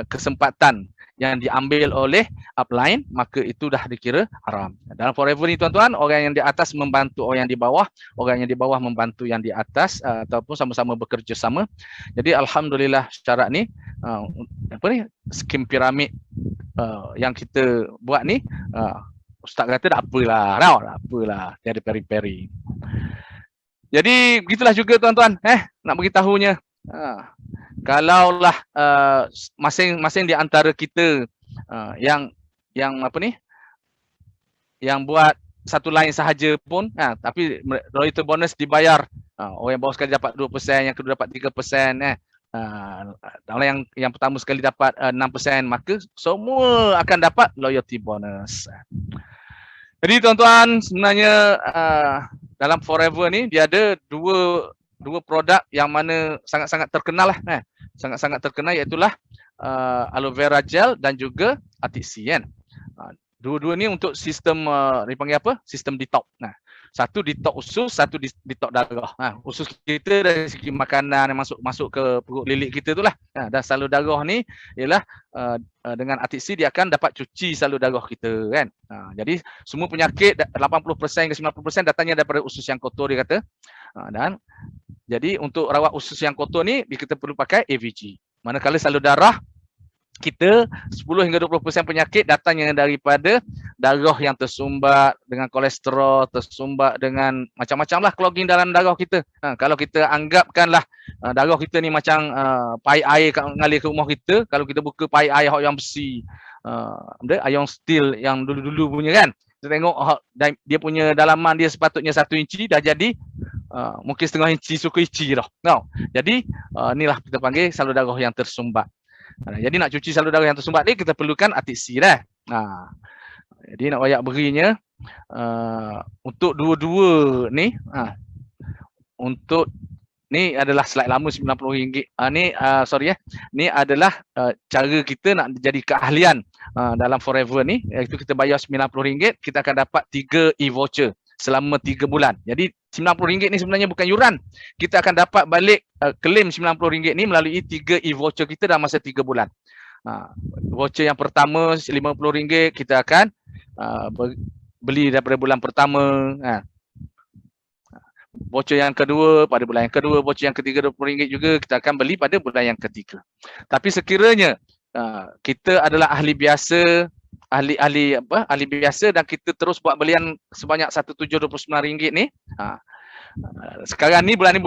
kesempatan yang diambil oleh upline, maka itu dah dikira haram. Dalam Forever ni tuan-tuan, orang yang di atas membantu orang yang di bawah, orang yang di bawah membantu yang di atas, ataupun sama-sama bekerja sama. Jadi alhamdulillah syarat ni, skim piramid yang kita buat ni, ustaz kata tak apalah, tiada peri-peri. Jadi begitulah juga tuan-tuan, nak beritahunya. Kalaulah masing-masing di antara kita yang buat satu line sahaja pun, tapi royalty bonus dibayar, orang yang bawah sekali dapat 2%, yang kedua dapat 3%, yang pertama sekali dapat 6%, maka semua akan dapat loyalty bonus. Jadi tuan-tuan, sebenarnya dalam Forever ni dia ada dua produk yang mana sangat-sangat terkenal lah, sangat-sangat terkenal, iaitulah aloe vera gel dan juga Artisi kan. Dua-dua ni untuk sistem dipanggil apa? Sistem detox. Nah, satu detox usus, satu detox darah. Usus kita dari segi makanan yang masuk ke perut lilit kita itulah. Dan salur darah ni ialah dengan Artisi dia akan dapat cuci salur darah kita kan. Jadi semua penyakit 80% hingga 90% datangnya daripada usus yang kotor dia kata. Dan jadi untuk rawat usus yang kotor ni kita perlu pakai AVG. Manakala salur darah kita 10 hingga 20% penyakit datangnya daripada darah yang tersumbat dengan kolesterol, tersumbat dengan macam-macam lah clogging dalam darah kita. Kalau kita anggapkanlah darah kita ni macam paip air mengalir ke rumah kita, kalau kita buka paip air yang besi, ion steel yang dulu-dulu punya kan, kita tengok dia punya dalaman dia sepatutnya 1 inci, dah jadi mungkin setengah inci, suku inci dah. Jadi inilah kita panggil salur darah yang tersumbat. Jadi nak cuci salur darah yang tersumbat ni kita perlukan Artisi dah. Jadi nak wayak berinya untuk dua-dua ni untuk ni adalah slide lama RM90. Ni adalah cara kita nak jadi keahlian dalam Forever ni, iaitu kita bayar RM90, kita akan dapat 3 e-voucher selama 3 bulan. Jadi RM90 ni sebenarnya bukan yuran. Kita akan dapat balik claim RM90 ni melalui 3 e-voucher kita dalam masa 3 bulan. Voucher yang pertama RM50 kita akan beli daripada bulan pertama. Voucher yang kedua pada bulan yang kedua, voucher yang ketiga RM20 juga kita akan beli pada bulan yang ketiga. Tapi sekiranya kita adalah ahli biasa, ahli biasa dan kita terus buat belian sebanyak RM1729 ni, sekarang ni bulan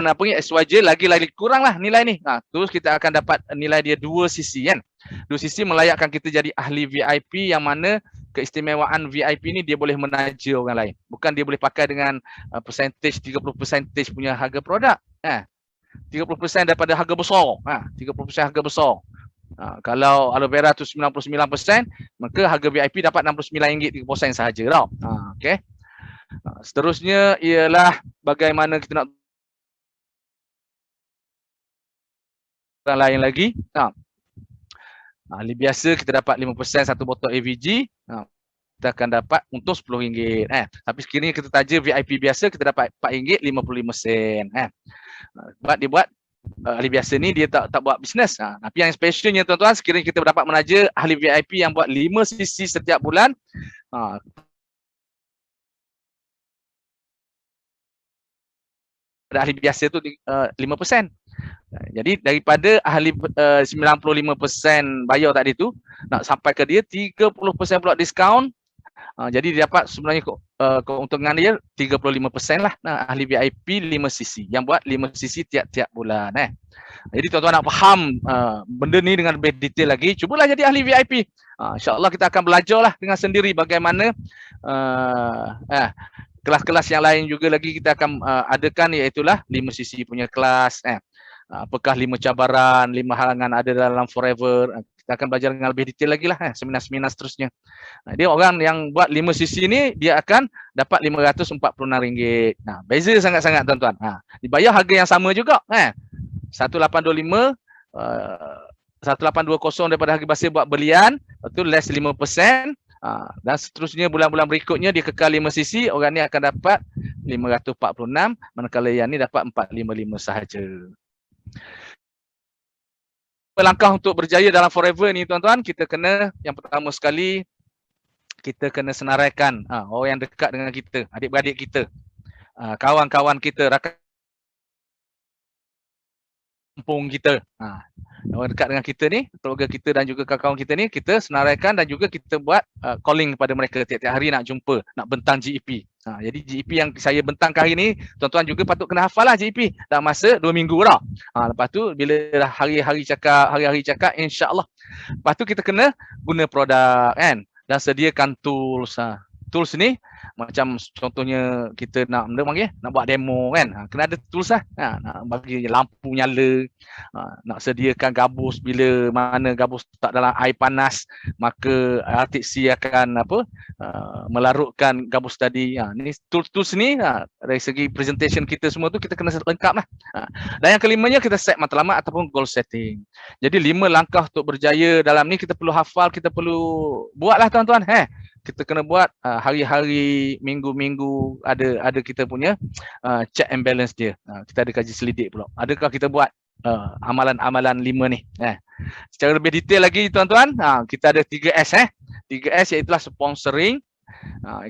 apa ni SYJ lagi kurang lah nilai ni. Terus kita akan dapat nilai dia 2 sisi kan. 2 sisi melayakkan kita jadi ahli VIP, yang mana keistimewaan VIP ni dia boleh menaja orang lain. Bukan dia boleh pakai dengan percentage 30% punya harga produk. 30% daripada harga besar. 30% harga besar. Kalau aloe vera tu 99%, maka harga VIP dapat RM69 3% sahaja tau. Okey. Seterusnya ialah bagaimana kita nak orang lain lagi. Ahli biasa kita dapat 5% satu botol AVG, kita akan dapat untung RM10. Tapi sekiranya kita taja VIP biasa, kita dapat RM4.55. Sebab dia buat ahli biasa ni dia tak buat bisnes. Tapi yang specialnya tuan-tuan, sekiranya kita dapat menaja ahli VIP yang buat 5 sisi setiap bulan, ahli biasa tu 5%. Jadi daripada ahli 95% bayar tadi tu, nak sampai ke dia 30% pula diskaun. Jadi dia dapat sebenarnya keuntungan dia 35% lah. Ahli VIP 5 sisi yang buat 5 sisi tiap-tiap bulan. Jadi tuan-tuan nak faham benda ni dengan lebih detail lagi, cubalah jadi ahli VIP. InsyaAllah kita akan belajar lah dengan sendiri bagaimana kelas-kelas yang lain juga lagi kita akan adakan, iaitulah 5 sisi punya kelas. Apakah 5 cabaran, 5 halangan ada dalam Forever. Kita akan belajar dengan lebih detail lagi lah, seminar-seminar seterusnya. Dia orang yang buat 5 sisi ni, dia akan dapat RM546. Beza sangat-sangat tuan-tuan. Dibayar harga yang sama juga. 1825, 1820 daripada harga biasa buat belian, itu less 5%. Dan seterusnya bulan-bulan berikutnya dia kekal 5 sisi, orang ni akan dapat 546, manakala yang ni dapat 455 sahaja. Langkah untuk berjaya dalam Forever ni tuan-tuan, kita kena, yang pertama sekali, kita kena senaraikan orang yang dekat dengan kita, adik-beradik kita, kawan-kawan kita, rakan kampung kita. Orang dekat dengan kita ni, keluarga kita dan juga kawan-kawan kita ni, kita senaraikan dan juga kita buat calling kepada mereka tiap-tiap hari nak jumpa, nak bentang GEP. Jadi GEP yang saya bentang hari ni, tuan-tuan juga patut kena hafal lah GEP dalam masa 2 minggu dah. Lepas tu bila dah hari-hari cakap, insya-Allah. Lepas tu kita kena guna produk kan, dan sediakan tools. tools ni macam contohnya kita nak buat demo kan, kena ada tools lah, nak bagi lampu nyala, nak sediakan gabus, bila mana gabus tak dalam air panas maka RTC akan melarutkan gabus tadi. Ni tools ni dari segi presentation kita semua tu kita kena lengkap lah. Dan yang kelimanya kita set matlamat ataupun goal setting. Jadi 5 langkah untuk berjaya dalam ni kita perlu hafal, kita perlu buatlah tuan-tuan. Kita kena buat hari-hari, minggu-minggu, ada kita punya check and balance dia. Kita ada kaji selidik pula. Adakah kita buat amalan-amalan 5 ni? Secara lebih detail lagi tuan-tuan, kita ada 3S 3S iaitu sponsoring.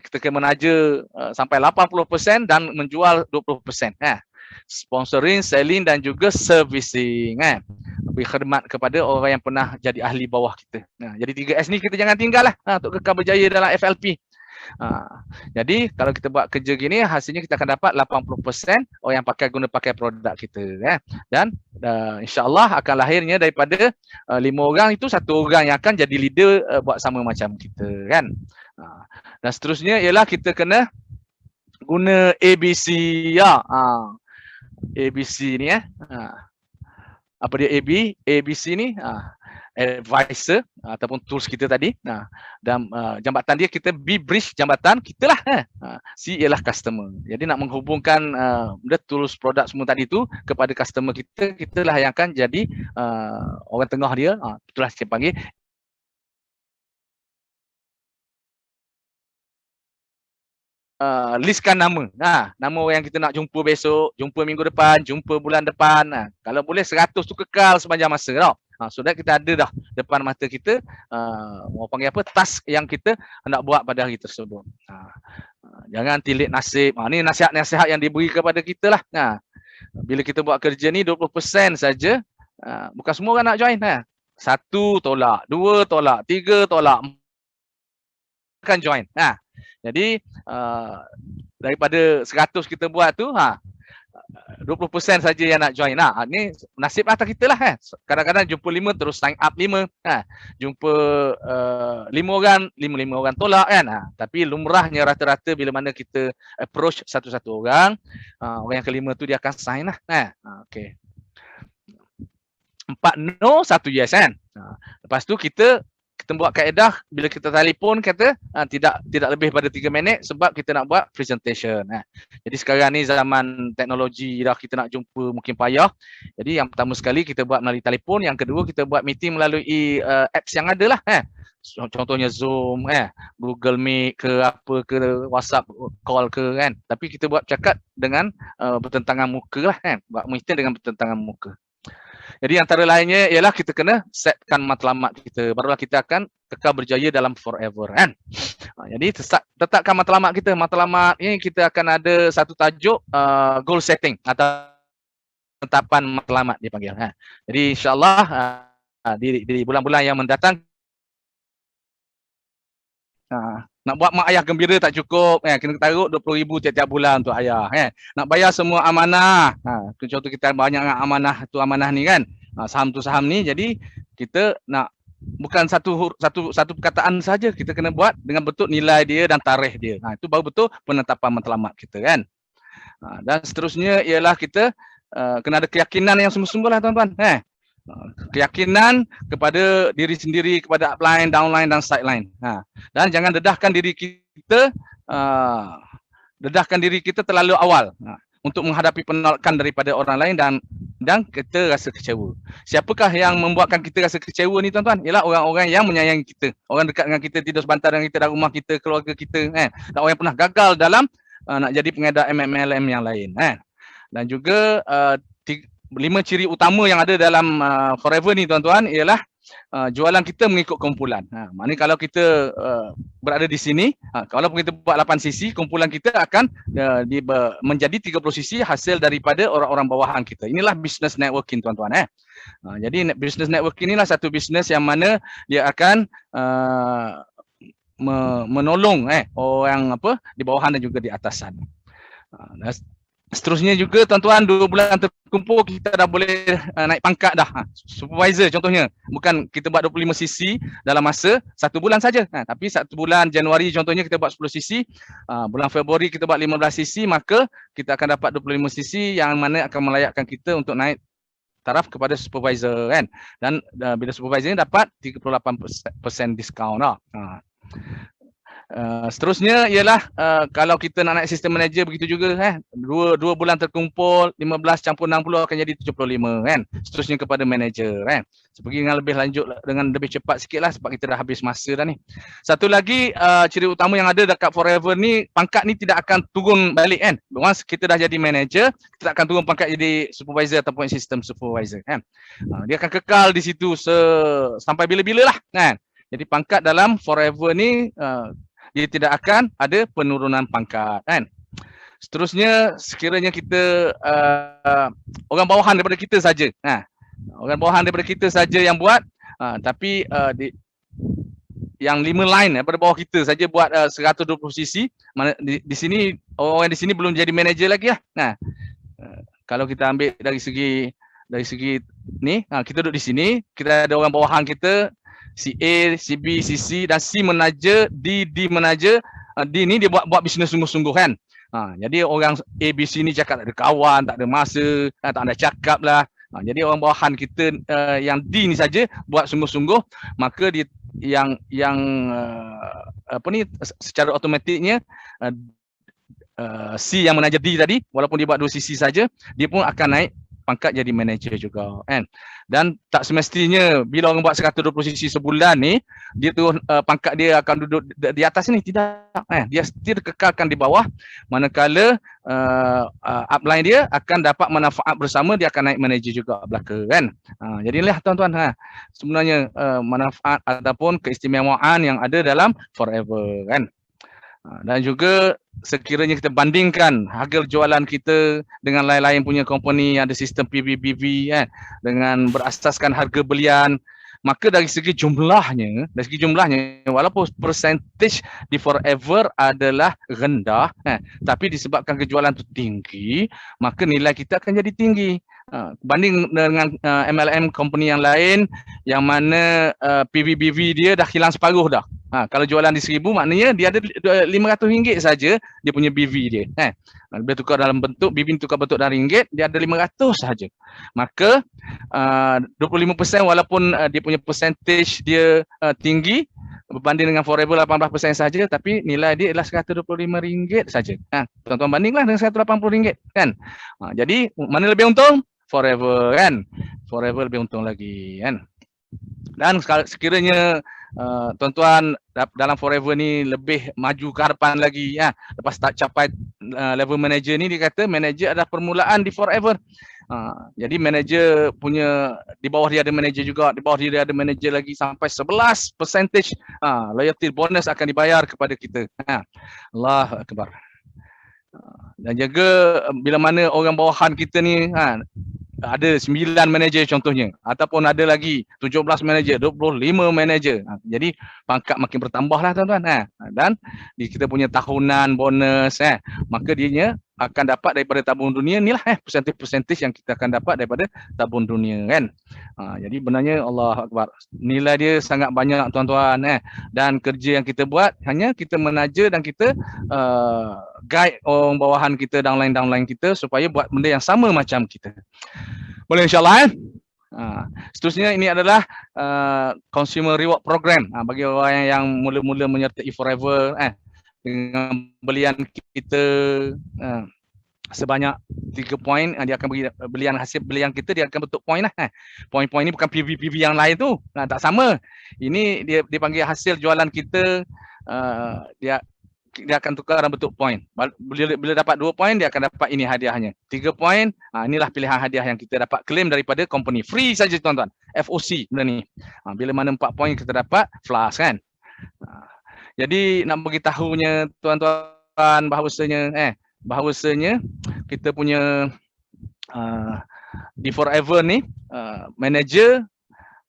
Kita kena menaja sampai 80% dan menjual 20%. Sponsoring, selling dan juga servicing. Beri khidmat kepada orang yang pernah jadi ahli bawah kita. Jadi 3S ni kita jangan tinggal lah untuk kekal berjaya dalam FLP. Jadi kalau kita buat kerja gini, hasilnya kita akan dapat 80% orang yang pakai produk kita. Dan insyaAllah akan lahirnya daripada 5 orang itu 1 orang yang akan jadi leader buat sama macam kita kan. Dan seterusnya ialah kita kena guna ABC ABC ni apa dia ABC ni? Advisor ataupun tools kita tadi. Dan jambatan dia kita bridge jambatan kita lah. C ialah customer. Jadi nak menghubungkan tools produk semua tadi tu kepada customer kita, kita lah yang akan jadi orang tengah dia. Itulah saya panggil listkan nama. Nama orang yang kita nak jumpa besok, jumpa minggu depan, jumpa bulan depan. Kalau boleh 100 tu kekal sepanjang masa tau. So that kita ada dah depan mata kita orang panggil task yang kita hendak buat pada hari tersebut. Jangan tilik nasib. Ni nasihat-nasihat yang diberi kepada kita lah. Bila kita buat kerja ni 20% saja, bukan semua orang nak join. 1 tolak, 2 tolak, 3 tolak, akan join. Jadi daripada 100 kita buat tu 20% saja yang nak join. Ni nasib atas kita lah. Kadang-kadang jumpa 5 terus sign up 5. Jumpa 5 orang tolak kan. Tapi lumrahnya rata-rata bila mana kita approach satu-satu orang, orang yang kelima tu dia akan sign lah. Okay. 4 no, 1 yes kan. Lepas tu kita buat kaedah bila kita telefon kata tidak lebih pada 3 minit sebab kita nak buat presentation. Jadi sekarang ni zaman teknologi dah, kita nak jumpa mungkin payah. Jadi yang pertama sekali kita buat melalui telefon, yang kedua kita buat meeting melalui apps yang ada lah. Contohnya Zoom, Google Meet ke apa ke, WhatsApp call ke kan. Tapi kita buat cakap dengan bertentangan muka lah kan. Buat meeting dengan bertentangan muka. Jadi antara lainnya ialah kita kena setkan matlamat kita, barulah kita akan kekal berjaya dalam forever kan. Jadi tetapkan matlamat kita. Matlamat ini kita akan ada satu tajuk goal setting atau penetapan matlamat dia panggil. Jadi insyaAllah di bulan-bulan yang mendatang nak buat mak ayah gembira tak cukup, kena taruh 20,000 tiap-tiap bulan untuk ayah. Nak bayar semua amanah. Contoh kita banyak amanah tu amanah ni kan. Saham tu saham ni, jadi kita nak bukan satu perkataan saja, kita kena buat dengan betul nilai dia dan tarikh dia. Itu baru betul penetapan matlamat kita kan. Dan seterusnya ialah kita kena ada keyakinan yang sungguh-sungguh lah tuan-tuan. Keyakinan kepada diri sendiri, kepada upline, downline dan sideline. Dan jangan dedahkan diri kita terlalu awal untuk menghadapi penolakan daripada orang lain dan kita rasa kecewa. Siapakah yang membuatkan kita rasa kecewa ni tuan-tuan? Ialah orang-orang yang menyayangi kita, orang dekat dengan kita, tidur sebentar dengan kita, dalam rumah kita, keluarga kita, dan orang yang pernah gagal dalam nak jadi pengedar MLM yang lain. Dan juga 5 ciri utama yang ada dalam Forever ni tuan-tuan ialah jualan kita mengikut kumpulan. Maknanya kalau kita berada di sini, kalau kita buat 8 sisi, kumpulan kita akan menjadi 30 sisi hasil daripada orang-orang bawahan kita. Inilah business networking tuan-tuan. Jadi business networking inilah satu business yang mana dia akan menolong orang di bawahan dan juga di atasan. Seterusnya juga tuan-tuan, 2 bulan terkumpul kita dah boleh naik pangkat dah. Supervisor contohnya. Bukan kita buat 25 cc dalam masa 1 bulan saja. Tapi 1 bulan Januari contohnya kita buat 10 cc, bulan Februari kita buat 15 cc, maka kita akan dapat 25 cc yang mana akan melayakkan kita untuk naik taraf kepada supervisor kan. Dan bila supervisor ni dapat 38% diskaun lah. Seterusnya ialah kalau kita nak naik sistem manager begitu juga dua bulan terkumpul 15 campur 60 akan jadi 75 kan. Seterusnya kepada manager kan. Pergi dengan lebih lanjut dengan lebih cepat sikitlah sebab kita dah habis masa dah ni. Satu lagi ciri utama yang ada dekat Forever ni, pangkat ni tidak akan turun balik kan. Once kita dah jadi manager, kita akan turun pangkat jadi supervisor ataupun sistem supervisor kan. Dia akan kekal di situ sampai bila-bila lah kan. Jadi pangkat dalam Forever ni dia tidak akan ada penurunan pangkat kan. Seterusnya sekiranya kita orang bawahan daripada kita saja. Orang bawahan daripada kita saja yang buat, tapi yang 5 line daripada bawah kita saja buat 120 cc. Mana di sini orang di sini belum jadi manager lagi lah. Kalau kita ambil dari segi ni, kita duduk di sini, kita ada orang bawahan kita CA, CB, CC dan C manager, D manager. D ni dia buat bisnes sungguh-sungguh kan. Jadi orang ABC ni cakap tak ada kawan, tak ada masa, tak ada cakap lah. Jadi orang bawahan kita yang D ni saja buat sungguh-sungguh, maka dia yang apa ni secara automatiknya C yang manager D tadi, walaupun dia buat 2 sisi saja, dia pun akan naik pangkat jadi manager juga kan. Dan tak semestinya bila orang buat 120 sisi sebulan ni dia tu pangkat dia akan duduk di atas ni, tidak dia still kekalkan di bawah, manakala upline dia akan dapat manfaat bersama, dia akan naik manager juga belaka kan. Jadilah tuan-tuan sebenarnya manfaat ataupun keistimewaan yang ada dalam Forever kan. Dan juga sekiranya kita bandingkan harga jualan kita dengan lain-lain punya company yang ada sistem PBBV dengan berasaskan harga belian, maka dari segi jumlahnya walaupun percentage di Forever adalah rendah, tapi disebabkan kejualan itu tinggi, maka nilai kita akan jadi tinggi. Banding dengan MLM company yang lain yang mana PBBV dia dah hilang separuh dah. Kalau jualan di 1000 maknanya dia ada RM500 saja dia punya BV dia. Bila tukar dalam bentuk, BV tukar bentuk dalam ringgit, dia ada 500 saja. Maka 25% walaupun dia punya percentage dia tinggi berbanding dengan Forever 18% saja, tapi nilai dia adalah RM125 saja. Tuan-tuan bandinglah dengan RM180 kan. Jadi mana lebih untung? Forever kan. Forever lebih untung lagi kan. Dan sekiranya tuan-tuan dalam Forever ni lebih maju ke hadapan lagi lepas tak capai level manager ni, dia kata manager adalah permulaan di Forever. Jadi manager punya, di bawah dia ada manager juga, di bawah dia ada manager lagi, sampai 11% loyalty bonus akan dibayar kepada kita. Allahu Akbar. Dan juga bila mana orang bawahan kita ni ada 9 manager contohnya, ataupun ada lagi 17 manager, 25 manager. Jadi pangkat makin bertambah lah tuan-tuan. Dan kita punya tahunan bonus, maka dia akan dapat daripada tabung dunia ni lah percentage yang kita akan dapat daripada tabung dunia kan. Jadi benarnya Allah Akbar, nilai dia sangat banyak tuan-tuan. Dan kerja yang kita buat hanya kita menaja dan kita guide orang bawahan kita, downline kita supaya buat benda yang sama macam kita. Boleh insyaAllah seterusnya ini adalah consumer reward program bagi orang yang mula-mula menyertai Forever dengan belian kita sebanyak 3 poin, dia akan bagi belian, hasil belian kita dia akan bentuk poin lah. Poin-poin ni bukan PV yang lain tu, tak sama. Ini dia dipanggil hasil jualan kita, dia akan tukar dalam bentuk poin. Bila dapat 2 poin, dia akan dapat ini hadiahnya. 3 poin, inilah pilihan hadiah yang kita dapat claim daripada company. Free saja tuan-tuan. FOC benda ni. Bila mana 4 poin kita dapat flash kan. Jadi nak beritahunya tuan-tuan bahawasanya kita punya di Forever ni manager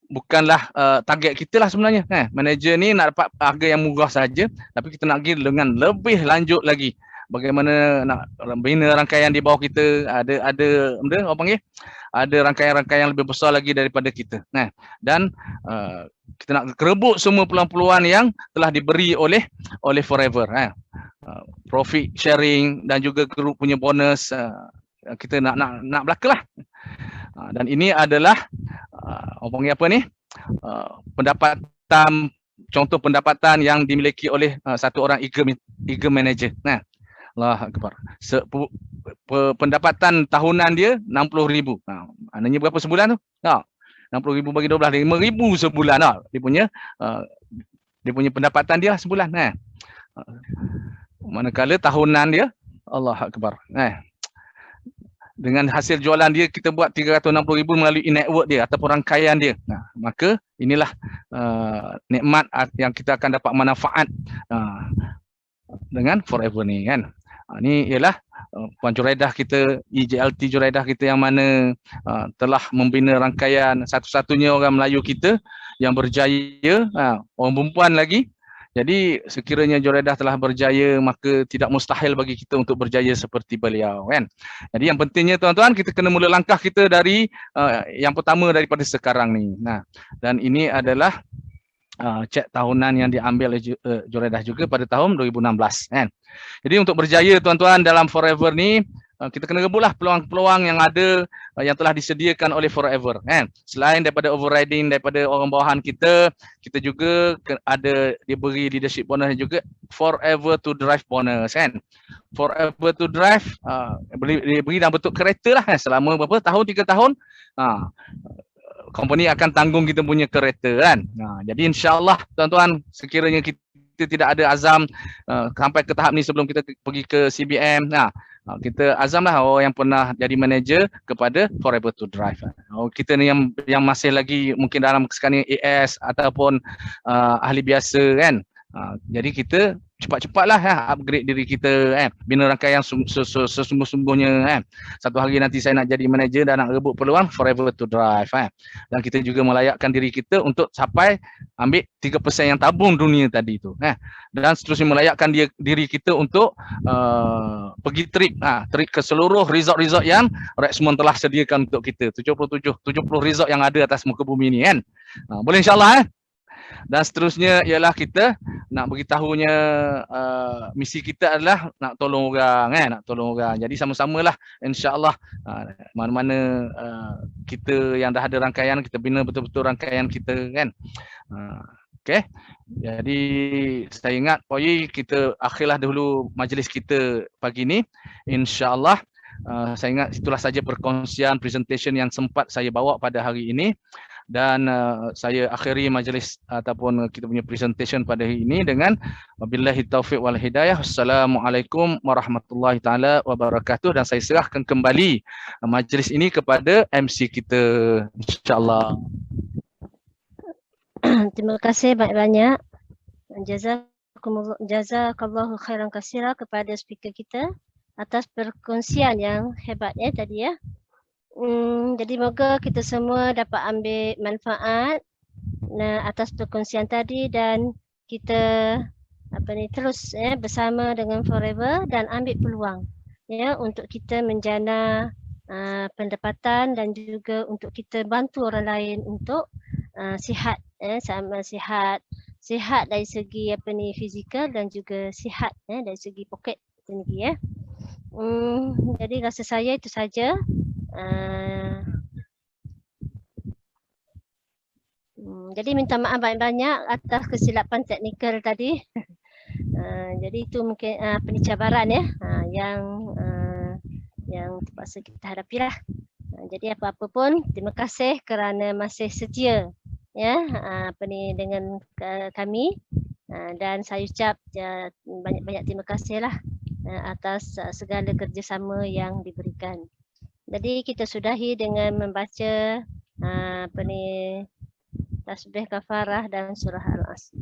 bukanlah target kita lah sebenarnya. Manager ni nak dapat harga yang murah saja, tapi kita nak pergi dengan lebih lanjut lagi. bagaimana nak bina rangkaian di bawah kita, ada apa panggil, ada rangkaian-rangkaian lebih besar lagi daripada kita. Nah, dan kita nak kerebut semua peluang-peluang yang telah diberi oleh Forever. Profit sharing dan juga group punya bonus, kita nak belakalah. Dan ini adalah apa panggil apa ni? Pendapatan, contoh pendapatan yang dimiliki oleh satu orang eager manager. Nah, Allah Akbar. Pendapatan tahunan dia 60,000. Maknanya berapa sebulan tu? 60,000 bagi 12, 5,000 sebulan lah. Dia punya pendapatan dia sebulan. Manakala tahunan dia, Allah Akbar. Dengan hasil jualan dia, kita buat 360,000 melalui network dia ataupun rangkaian dia. Maka inilah nikmat yang kita akan dapat manfaat dengan Forever ni kan. Ini ialah Puan Juredah kita, EJLT Juredah kita yang mana telah membina rangkaian, satu-satunya orang Melayu kita yang berjaya, orang perempuan lagi. Jadi sekiranya Juredah telah berjaya, maka tidak mustahil bagi kita untuk berjaya seperti beliau kan. Jadi yang pentingnya tuan-tuan, kita kena mula langkah kita dari yang pertama daripada sekarang ni. Dan ini adalah cek tahunan yang diambil oleh Juredah juga pada tahun 2016 kan. Jadi untuk berjaya tuan-tuan dalam Forever ni, kita kena rebutlah peluang-peluang yang ada, yang telah disediakan oleh Forever kan. Selain daripada overriding daripada orang bawahan kita, kita juga ada diberi leadership bonus juga, Forever to Drive bonus kan. Forever to Drive diberi dalam bentuk kereta lah selama berapa tahun, 3 tahun. Company akan tanggung kita punya kereta kan. Jadi insya-Allah tuan-tuan, sekiranya kita tidak ada azam sampai ke tahap ni sebelum kita pergi ke CBM, kita azamlah orang yang pernah jadi manager kepada Forever to Drive. Kita ni yang masih lagi mungkin dalam sekarang ni AS ataupun ahli biasa kan. Jadi kita cepat-cepatlah upgrade diri kita bina rangkaian sesungguh-sungguhnya Satu hari nanti saya nak jadi manager dan nak rebut peluang Forever to Drive Dan kita juga melayakkan diri kita untuk sampai ambil 3% yang tabung dunia tadi tu Dan seterusnya melayakkan diri kita untuk pergi trip ke seluruh resort-resort yang Rexmond telah sediakan untuk kita. 70 resort yang ada atas muka bumi ni kan. Boleh insya-Allah Dan seterusnya ialah kita nak beritahunya misi kita adalah nak tolong orang nak tolong orang. Jadi sama-samalah insya-Allah mana-mana kita yang dah ada rangkaian, kita bina betul-betul rangkaian kita kan. Okey. Jadi saya ingat Poi, kita akhirlah dahulu majlis kita pagi ni. Insya-Allah saya ingat itulah saja perkongsian presentation yang sempat saya bawa pada hari ini. Dan saya akhiri majlis ataupun kita punya presentation pada hari ini dengan wabillahi taufiq wal hidayah. Assalamualaikum warahmatullahi taala wabarakatuh. Dan saya serahkan kembali majlis ini kepada MC kita insya-Allah. Terima kasih banyak-banyak. Jazakallahu khairan katsira kepada speaker kita atas perkongsian yang hebat tadi ya. Jadi moga kita semua dapat ambil manfaat atas perkongsian tadi dan kita terus bersama dengan Forever dan ambil peluang untuk kita menjana pendapatan dan juga untuk kita bantu orang lain untuk sihat sama sihat dari segi fizikal dan juga sihat dari segi poket tinggi Jadi rasa saya itu saja. Jadi minta maaf banyak-banyak atas kesilapan teknikal tadi. Jadi itu mungkin cabaran yang terpaksa kita hadapilah. Jadi apa-apa pun terima kasih kerana masih setia dengan kami dan saya ucap banyak-banyak terima kasihlah atas segala kerjasama yang diberikan. Jadi kita sudahi dengan membaca tasbih kafarah dan surah Al-Asr.